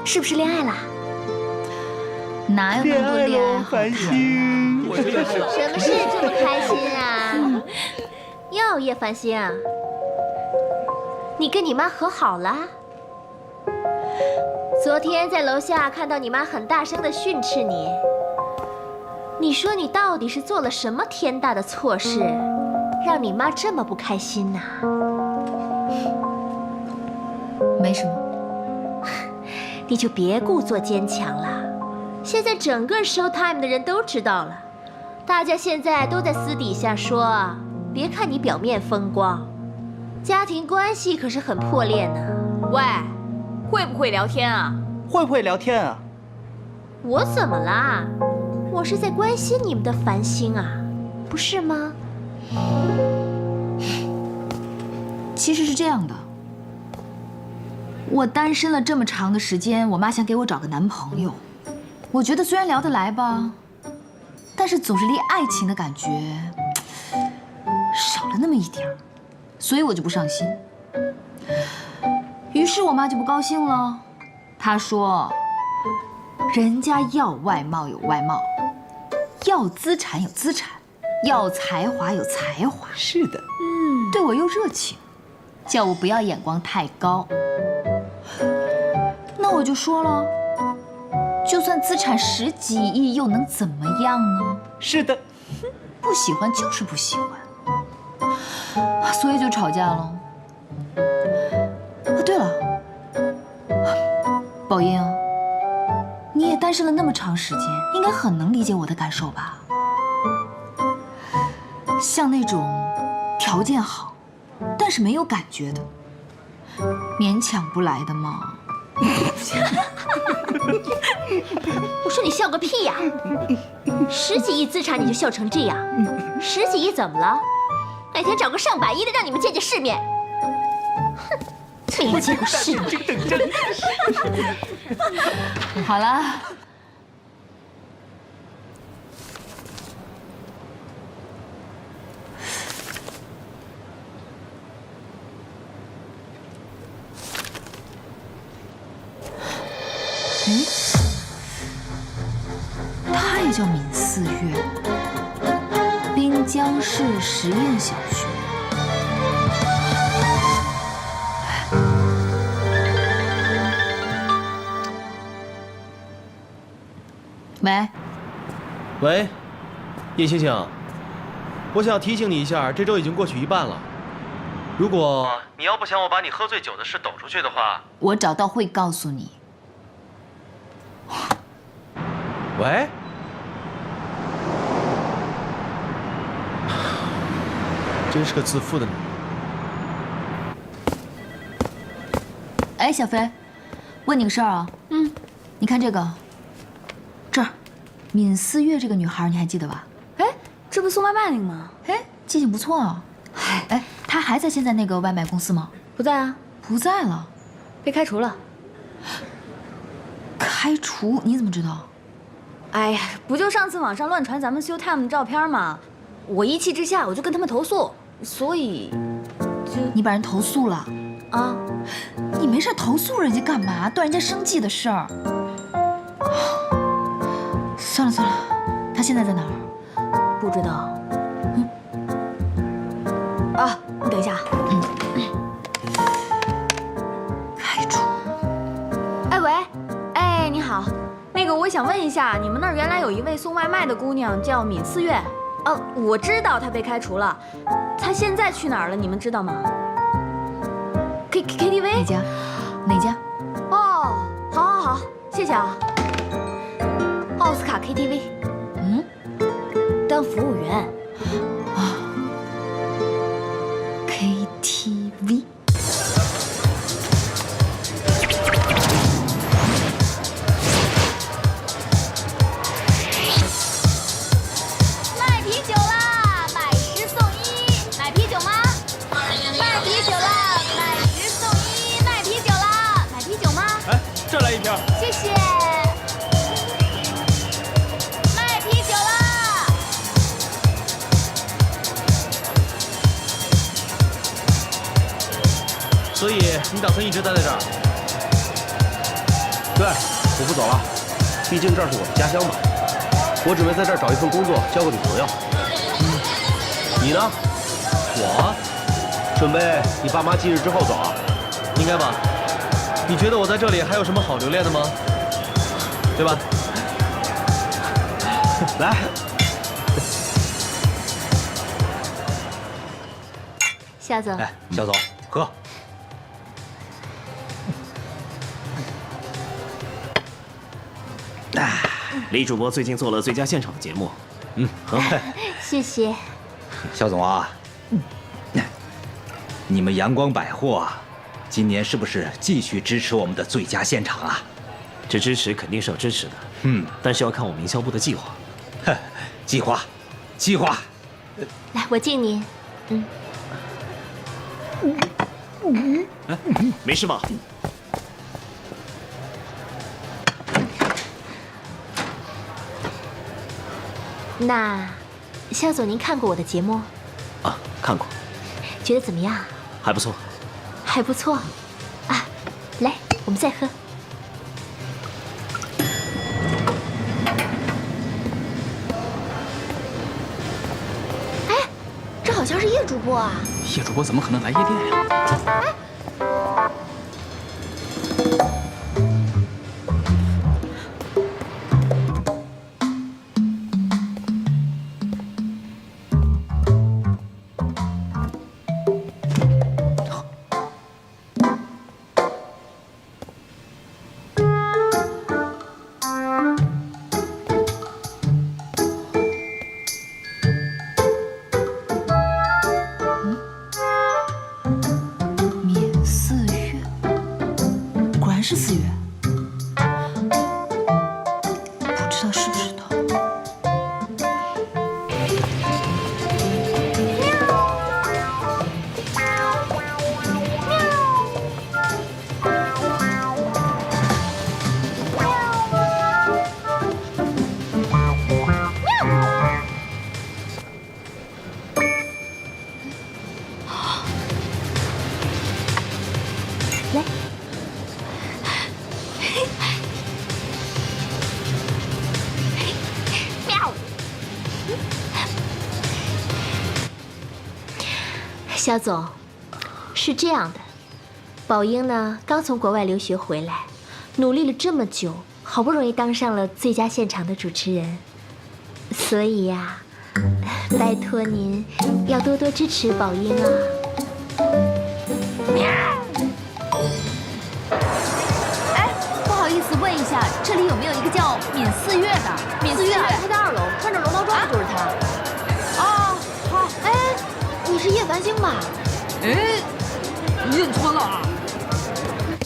是不是恋爱啦？哪有那么多恋爱好看？什么事这么开心啊？哟，叶繁星，你跟你妈和好了？昨天在楼下看到你妈很大声的训斥你，你说你到底是做了什么天大的错事，让你妈这么不开心呐？没什么，你就别故作坚强了。现在整个 Showtime 的人都知道了，大家现在都在私底下说，别看你表面风光，家庭关系可是很破裂呢。喂，会不会聊天啊？会不会聊天啊？我怎么啦？我是在关心你们的繁星啊，不是吗？其实是这样的，我单身了这么长的时间，我妈想给我找个男朋友。我觉得虽然聊得来吧，但是总是离爱情的感觉少了那么一点儿，所以我就不上心。于是我妈就不高兴了，她说：“人家要外貌有外貌，要资产有资产，要才华有才华。”是的，对我又热情，叫我不要眼光太高。那我就说了，就算资产10几亿，又能怎么样呢？是的，不喜欢就是不喜欢，所以就吵架了。哦，对了，宝英，你也单身了那么长时间，应该很能理解我的感受吧？像那种条件好，但是没有感觉的，勉强不来的嘛。我说你笑个屁呀！10几亿资产你就笑成这样，10几亿怎么了？哪天找个上百亿的让你们见见世面。哼，没见过世面。好了。他也叫闵四月，滨江市实验小学。喂，喂，叶星星，我想提醒你一下，这周已经过去一半了。如果你要不想我把你喝醉酒的事抖出去的话，我找到会告诉你。喂，真是个自负的女人。哎，小飞，问你个事儿啊。你看这个，这儿，闵思月这个女孩，你还记得吧？哎，这不送外卖那个吗？哎，记性不错啊。哎，她还在现在那个外卖公司吗？不在啊，不在了，被开除了。开除？你怎么知道？哎呀，不就上次网上乱传咱们 Showtime 的照片吗？我一气之下我就跟他们投诉，所以就你把人投诉了啊？你没事投诉人家干嘛？断人家生计的事儿。算了算了，他现在在哪儿？不知道。啊，你等一下。开除。哎喂，哎你好。那个，我想问一下，你们那儿原来有一位送外卖的姑娘叫闵四月，哦，我知道她被开除了，她现在去哪儿了？你们知道吗？KTV 哪家？哪家？哦，好，谢谢啊。奥斯卡 KTV， 当服务员。啊 ，KTV。谢谢，卖啤酒啦！所以你打算一直待在这儿？对，我不走了，毕竟这儿是我的家乡嘛。我准备在这儿找一份工作，交个女朋友。你呢？我准备你爸妈忌日之后走啊？应该吧。你觉得我在这里还有什么好留恋的吗？对吧？来，夏总，哎，夏总，喝。李主播最近做了最佳现场的节目，很好。谢谢。夏总啊，你们阳光百货啊，今年是不是继续支持我们的最佳现场啊？这支持肯定是要支持的，但是要看我们营销部的计划。计划，计划。来，我敬您。没事吧？那，夏总，您看过我的节目？啊，看过。觉得怎么样？还不错。还不错。啊，来，我们再喝。哎，这好像是叶主播啊。叶主播怎么可能来夜店呀？哎。是4月，不知道是不是他。来。肖总，是这样的，宝英呢刚从国外留学回来，努力了这么久，好不容易当上了最佳现场的主持人，所以呀，拜托您要多多支持宝英啊！哎，不好意思问一下，这里有没有一个叫闵四月的？闵四月，他在2楼，穿着龙套装的就是他。哦，好，哎。你是叶繁星吧？哎，认错了啊！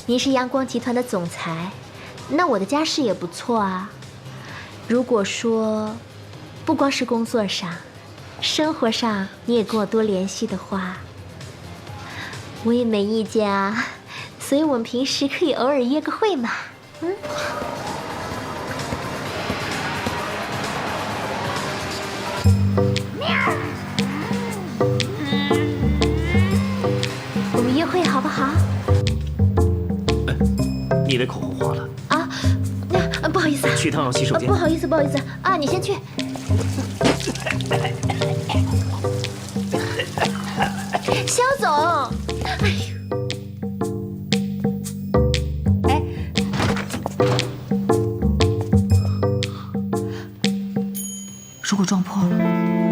您是阳光集团的总裁，那我的家世也不错啊。如果说，不光是工作上，生活上你也跟我多联系的话，我也没意见啊。所以我们平时可以偶尔约个会嘛。我们约会好不好？你的口红花了啊，那不好意思啊，去趟洗手间。不好意思，不好意思啊，你先去。肖总，哎呦，哎，如果撞破了，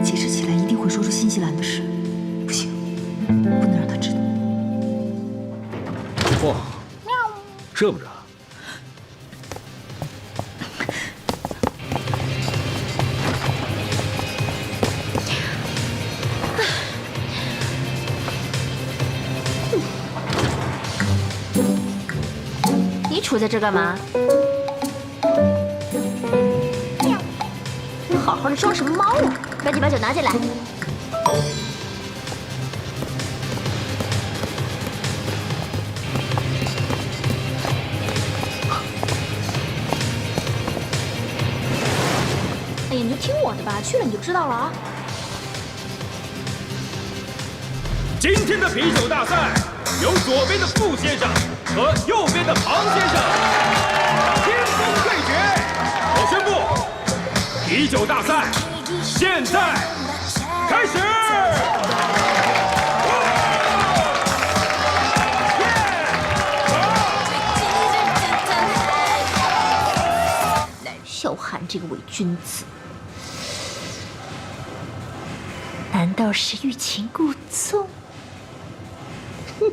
解释起来一定会说出新西兰的事。不行，不能让他知道。哇，热不热？你杵在这干嘛？你好好的装什么猫啊！赶紧把酒拿进来。哎呀，你就听我的吧，去了你就知道了啊。今天的啤酒大赛由左边的傅先生和右边的庞先生天锋对决。我宣布，啤酒大赛现在开始。这个伪君子。难道是欲擒故纵？你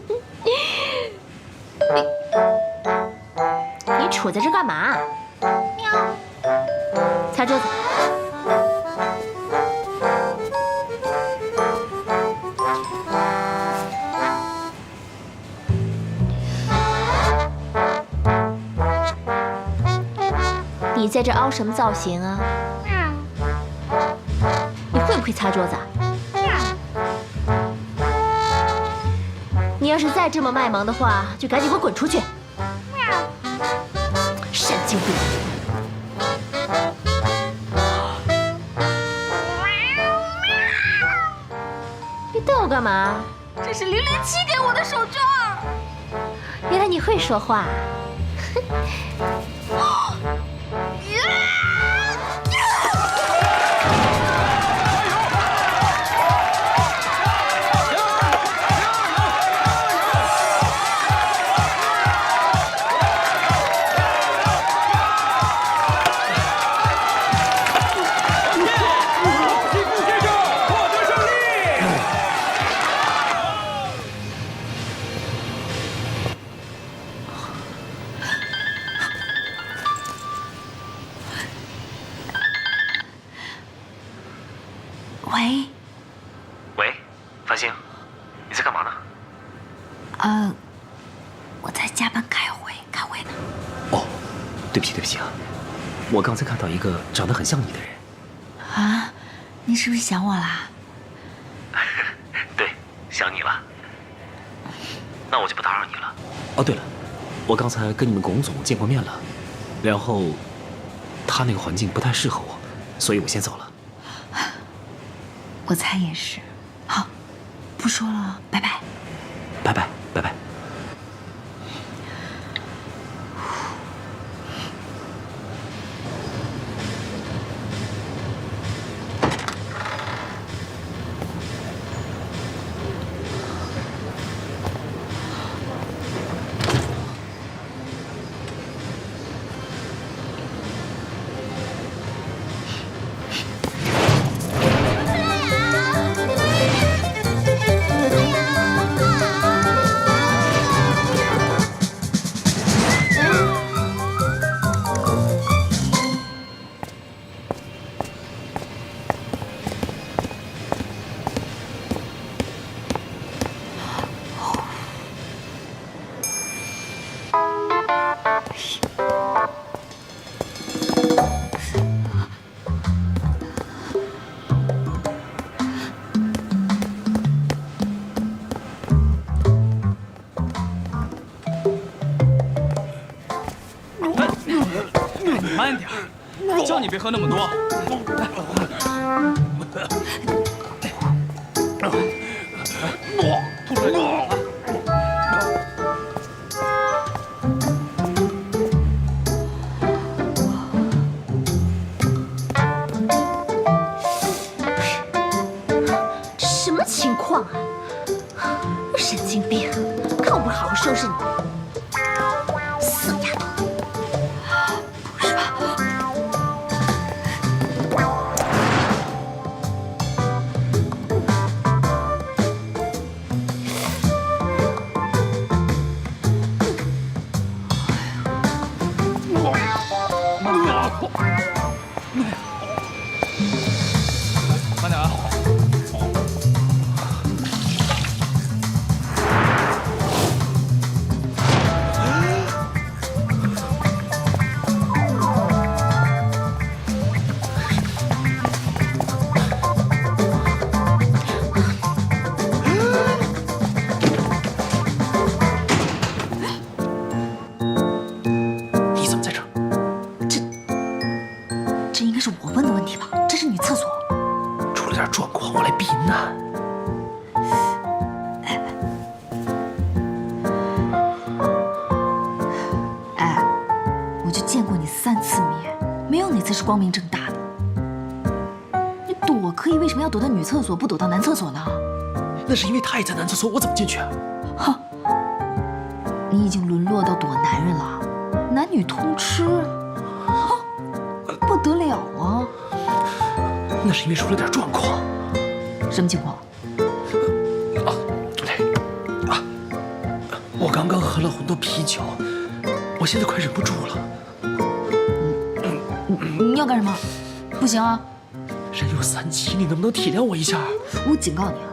杵在这干嘛？喵！擦桌子。你在这凹什么造型啊？你会不会擦桌子啊？你要是再这么卖萌的话，就赶紧给我滚出去！神经病！你瞪我干嘛？这是007给我的手绢。原来你会说话。喂，喂，繁星，你在干嘛呢？我在加班开会呢。哦，对不起啊，我刚才看到一个长得很像你的人。啊，你是不是想我啦？对，想你了。那我就不打扰你了。哦，对了，我刚才跟你们龚总见过面了，然后他那个环境不太适合我，所以我先走了。我猜也是。好，不说了，拜拜。拜拜，拜拜。慢点，叫你别喝那么多。吐出来就好了。这什么情况啊？神经病！看我不好好收拾你！死丫头！不是吧？慢点啊！你怎么在这儿？这应该是我问的问题吧？这是女厕所。出了点状况，我来避难。哎，我就见过你3次面，没有哪次是光明正大的。你躲可以，为什么要躲到女厕所，不躲到男厕所呢？那是因为他也在男厕所，我怎么进去啊？哼，你已经沦落到躲男人了，男女通吃。哼，不得了啊！那是因为出了点状况。什么情况？我刚刚喝了很多啤酒，我现在快忍不住了。你要干什么？不行啊！人有三急，你能不能体谅我一下？我警告你啊！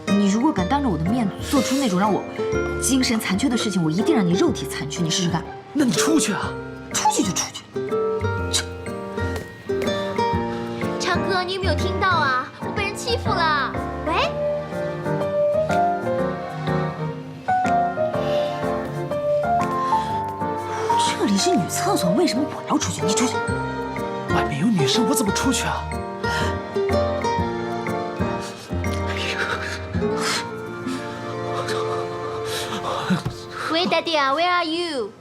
你如果敢当着我的面做出那种让我精神残缺的事情，我一定让你肉体残缺。你试试看。那你出去啊！出去就出去。昌哥，你有没有听到啊？我被人欺负了。喂。这里是女厕所，为什么我要出去？你出去。外面有女生，我怎么出去啊？喂，Daddy 啊 ，Where are you？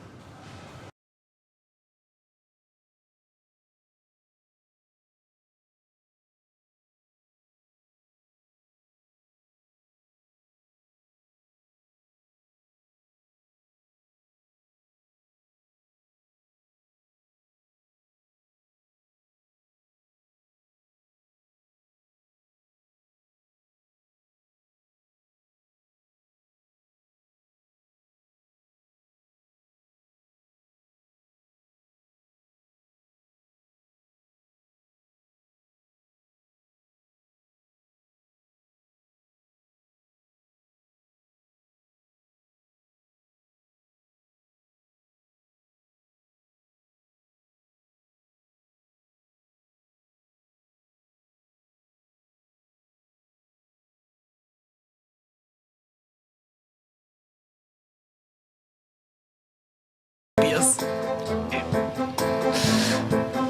憋死！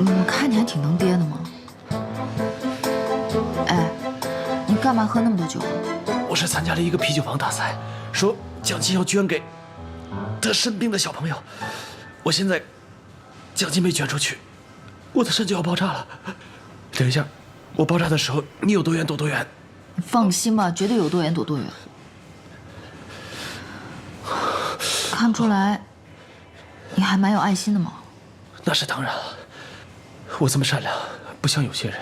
我看你还挺能憋的嘛。哎，你干嘛喝那么多酒啊？我是参加了一个啤酒王大赛，说奖金要捐给得肾病的小朋友。我现在奖金没捐出去，我的肾就要爆炸了。等一下，我爆炸的时候，你有多远躲多远。你放心吧，绝对有多远躲多远。看不出来，你还蛮有爱心的嘛。那是当然了，我这么善良，不像有些人，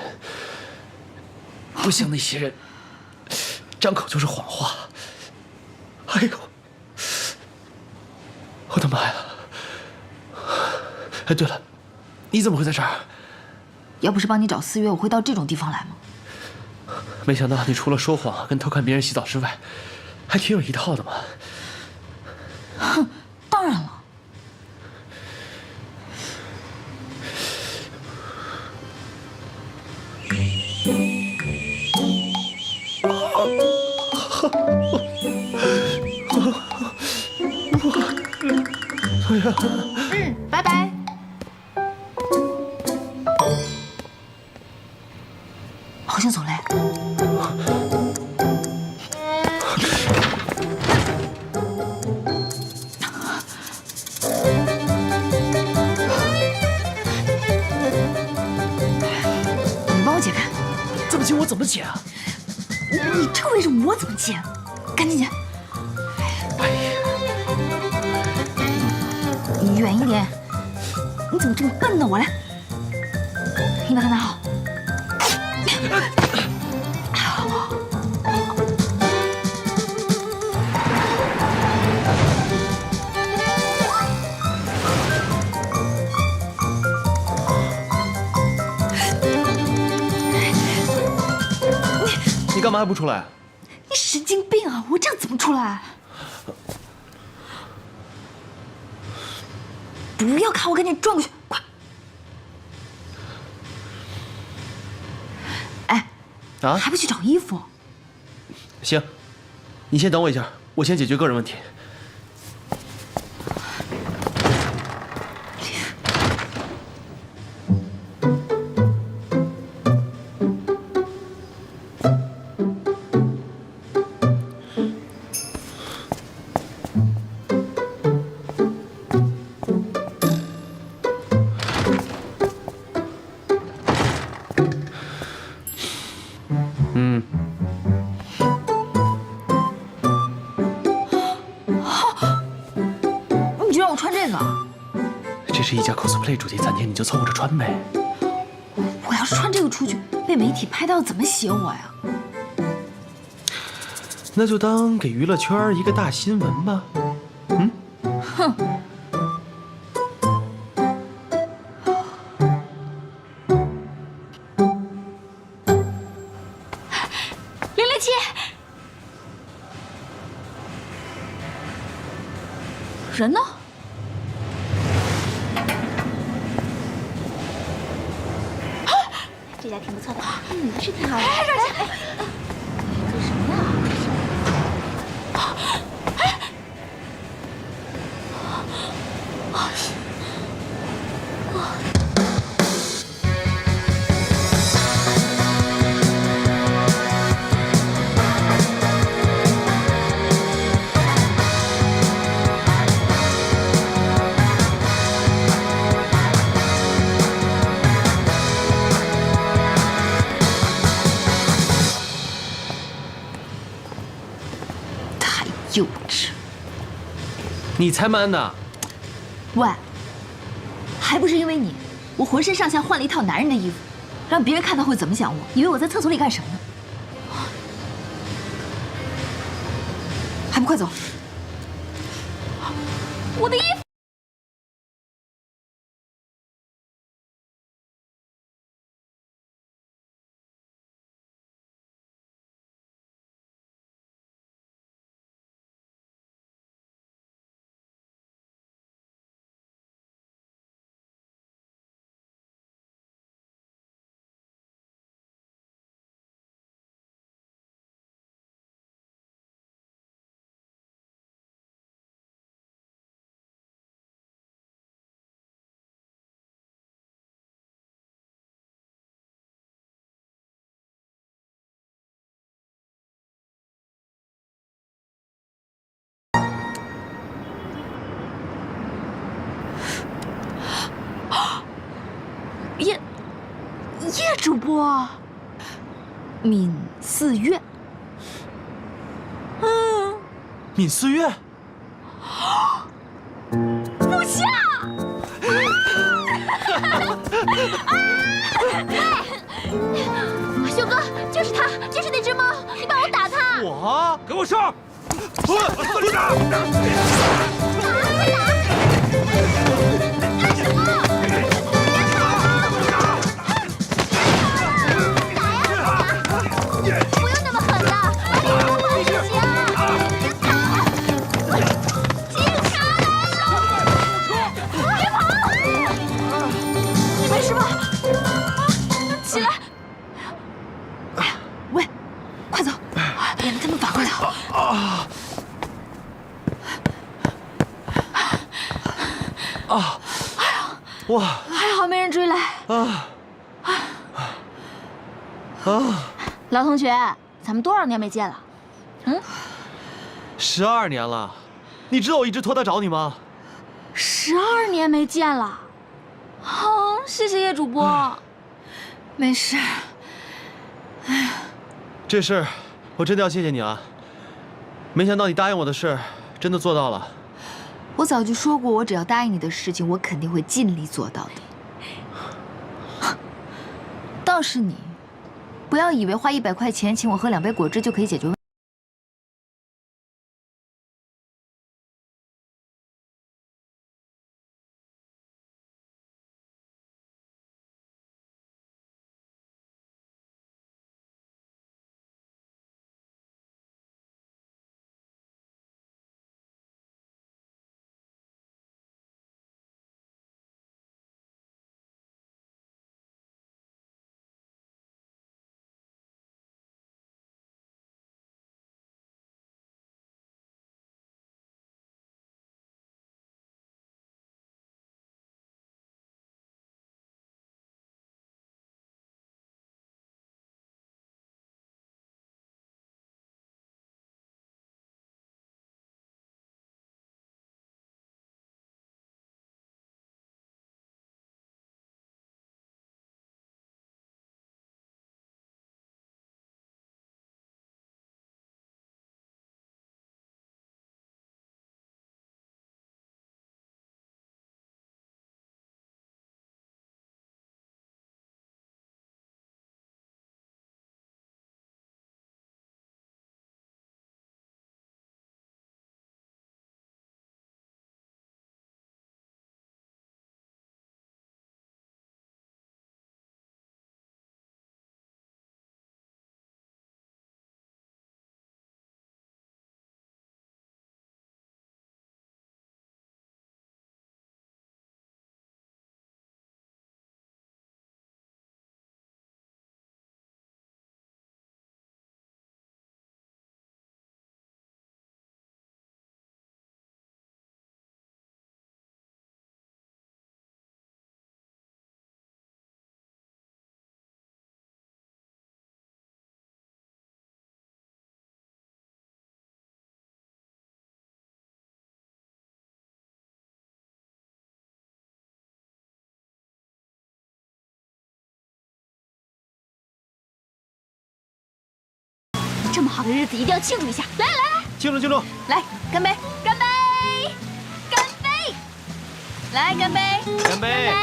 不像那些人，张口就是谎话。哎呦，我的妈呀！哎，对了，你怎么会在这儿？要不是帮你找4月，我会到这种地方来吗？没想到你除了说谎跟偷看别人洗澡之外，还挺有一套的嘛。哼，当然了。拜拜。好像走嘞。你帮我解开。这么近我怎么解啊？你这个位置我怎么解？赶紧解。你远一点。你怎么这么笨呢？我来。你把它拿好。你干嘛还不出来？你神经病啊！我这样怎么出来？不要看我，赶紧转过去，快！哎，啊，还不去找衣服？行，你先等我一下，我先解决个人问题。你就让我穿这个？这是一家 cosplay 主题餐厅，你就凑合着穿呗。是穿这个出去，被媒体拍到怎么写我呀？那就当给娱乐圈一个大新闻吧。嗯，哼。007，人呢？这家挺不错的，是挺好的。哎，让下，这什么呀？幼稚！你才 man 呢！喂，还不是因为你，我浑身上下换了一套男人的衣服，让别人看到会怎么想我？以为我在厕所里干什么呢？还不快走！我的衣服。叶主播，闵四月，闵四月，不像。修哥，就是他，就是那只猫，你帮我打他。我给我上！你打！不用那么狠的，我也不行。警察来了！别跑！你没事吧？起来！哎呀，喂，快走，免得他们反过来。哇！还好没人追来。老同学，咱们多少年没见了？12年了，你知道我一直拖他找你吗？12年没见了。好，谢谢叶主播。没事。哎呀，这事我真的要谢谢你了。没想到你答应我的事真的做到了。我早就说过，我只要答应你的事情，我肯定会尽力做到的。倒是你，不要以为花100块钱请我喝2杯果汁就可以解决问题。这么好的日子一定要庆祝一下！来来来，庆祝庆祝！来干杯！干杯！干杯！来干杯！干杯！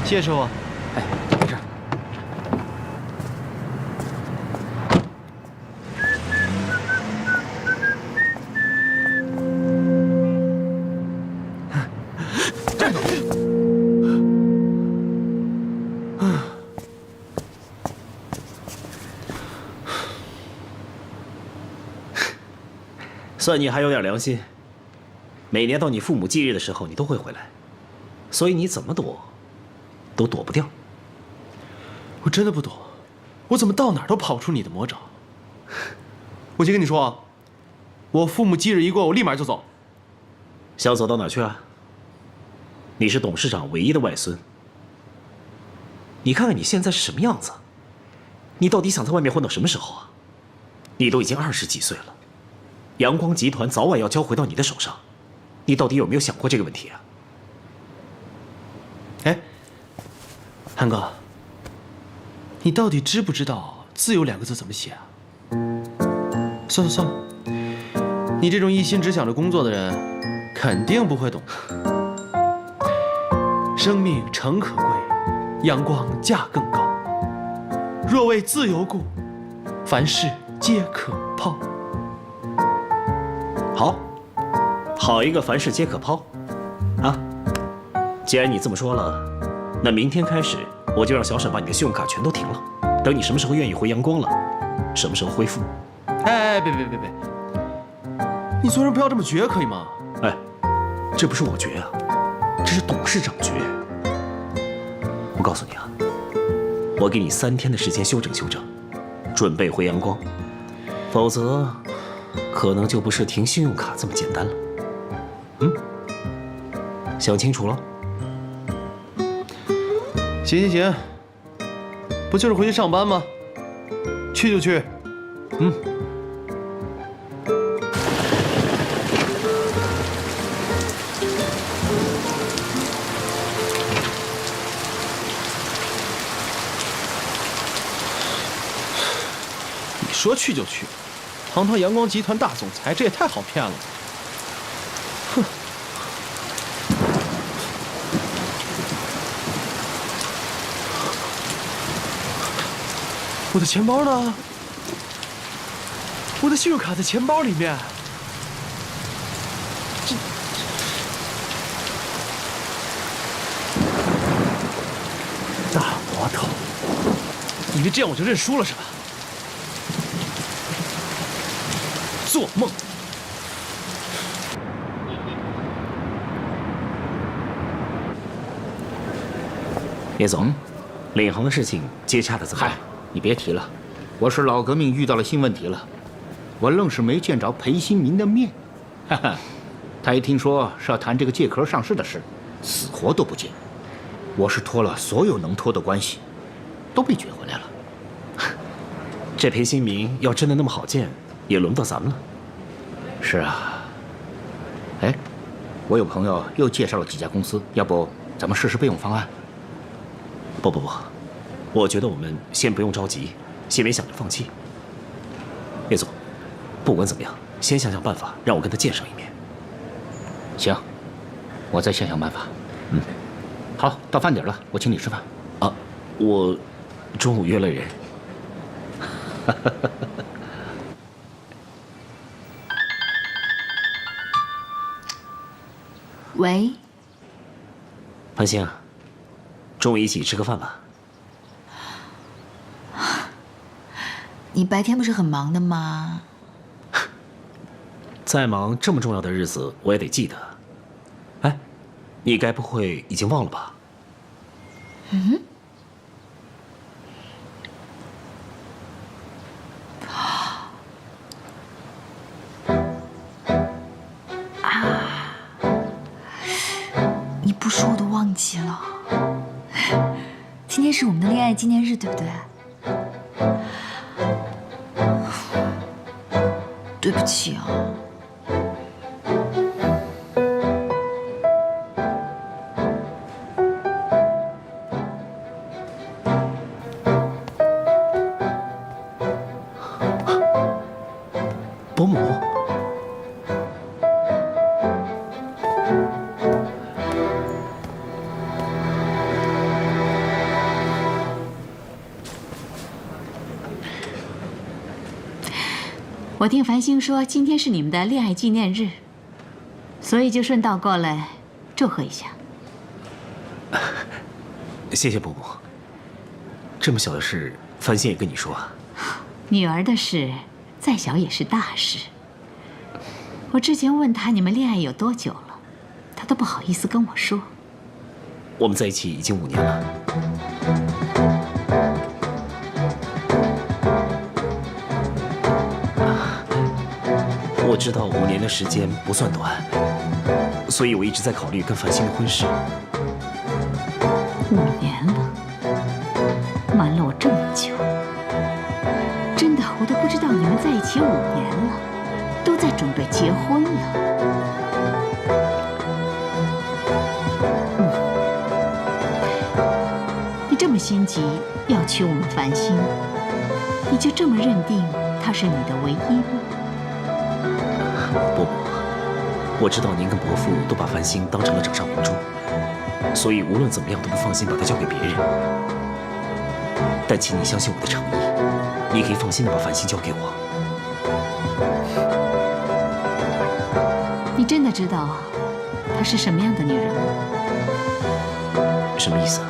谢谢师傅。哎，没事。站住！算你还有点良心。每年到你父母忌日的时候，你都会回来，所以你怎么躲，都躲不掉。我真的不懂，我怎么到哪儿都跑不出你的魔爪。我先跟你说啊，我父母忌日一过，我立马就走。想走到哪儿去啊？你是董事长唯一的外孙，你看看你现在是什么样子，你到底想在外面混到什么时候啊？你都已经20几岁了，阳光集团早晚要交回到你的手上，你到底有没有想过这个问题啊？哎，韩哥，你到底知不知道“自由”2个字怎么写啊？算了算了，你这种一心只想着工作的人，肯定不会懂。生命诚可贵，阳光价更高。若为自由故，凡事皆可抛。好，好一个凡事皆可抛，啊！既然你这么说了，那明天开始我就让小沈把你的信用卡全都停了，等你什么时候愿意回阳光了，什么时候恢复。哎，别，你做人不要这么绝，可以吗？哎，这不是我绝啊，这是董事长绝。我告诉你啊，我给你3天的时间休整休整，准备回阳光，否则可能就不是停信用卡这么简单了。想清楚了？行，不就是回去上班吗？去就去。你说去就去，堂堂阳光集团大总裁，这也太好骗了。哼。我的钱包呢？我的信用卡在钱包里面。大魔头，以为这样我就认输了是吧？做梦！叶总，领航的事情接洽的怎么样？你别提了，我是老革命遇到了新问题了，我愣是没见着裴新民的面。哈哈，他一听说是要谈这个借壳上市的事，死活都不见。我是托了所有能托的关系，都被撅回来了。这裴新民要真的那么好见，也轮不到咱们了。是啊。哎，我有朋友又介绍了几家公司，要不咱们试试备用方案？不，我觉得我们先不用着急，先别想着放弃。叶总，不管怎么样，先想想办法，让我跟他见上一面。行，我再想想办法。好，到饭点了，我请你吃饭。啊，我中午约了人。喂，潘星啊，中午一起吃个饭吧。你白天不是很忙的吗？再忙，这么重要的日子我也得记得。哎，你该不会已经忘了吧？嗯。你不说我都忘记了。今天是我们的恋爱纪念日，对不对？对不起啊。伯母。我听繁星说今天是你们的恋爱纪念日，所以就顺道过来祝贺一下。谢谢伯母。这么小的事，繁星也跟你说啊？女儿的事，再小也是大事。我之前问她你们恋爱有多久了，她都不好意思跟我说。我们在一起已经5年了。我知道5年的时间不算短，所以我一直在考虑跟繁星的婚事。5年了，瞒了我这么久，真的我都不知道你们在一起5年了，都在准备结婚了。你这么心急要娶我们繁星，你就这么认定她是你的唯一吗？伯母，我知道您跟伯父都把繁星当成了掌上明珠，所以无论怎么样都不放心把她交给别人。但请你相信我的诚意，你可以放心的把繁星交给我。你真的知道她是什么样的女人吗？什么意思啊？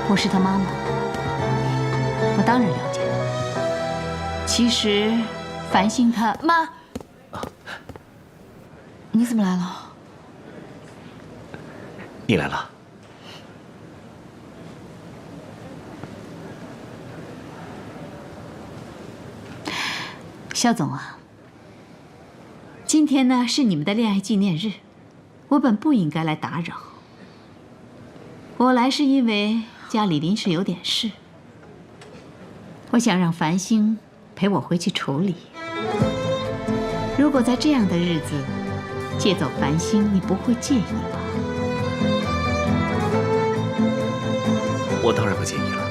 我是她妈妈，我当然了解。其实，繁星她妈，你怎么来了？你来了。肖总啊，今天呢是你们的恋爱纪念日，我本不应该来打扰。我来是因为家里临时有点事，我想让繁星陪我回去处理。如果在这样的日子借走繁星，你不会介意吧？我当然不介意了。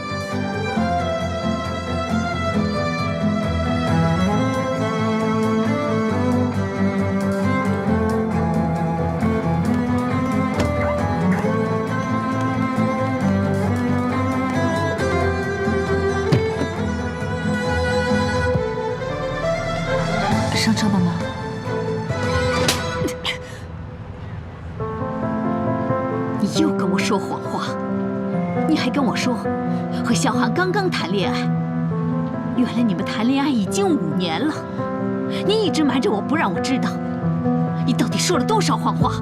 上车吧，妈。你又跟我说谎话，你还跟我说和萧寒刚刚谈恋爱，原来你们谈恋爱已经5年了，你一直瞒着我不让我知道，你到底说了多少谎话？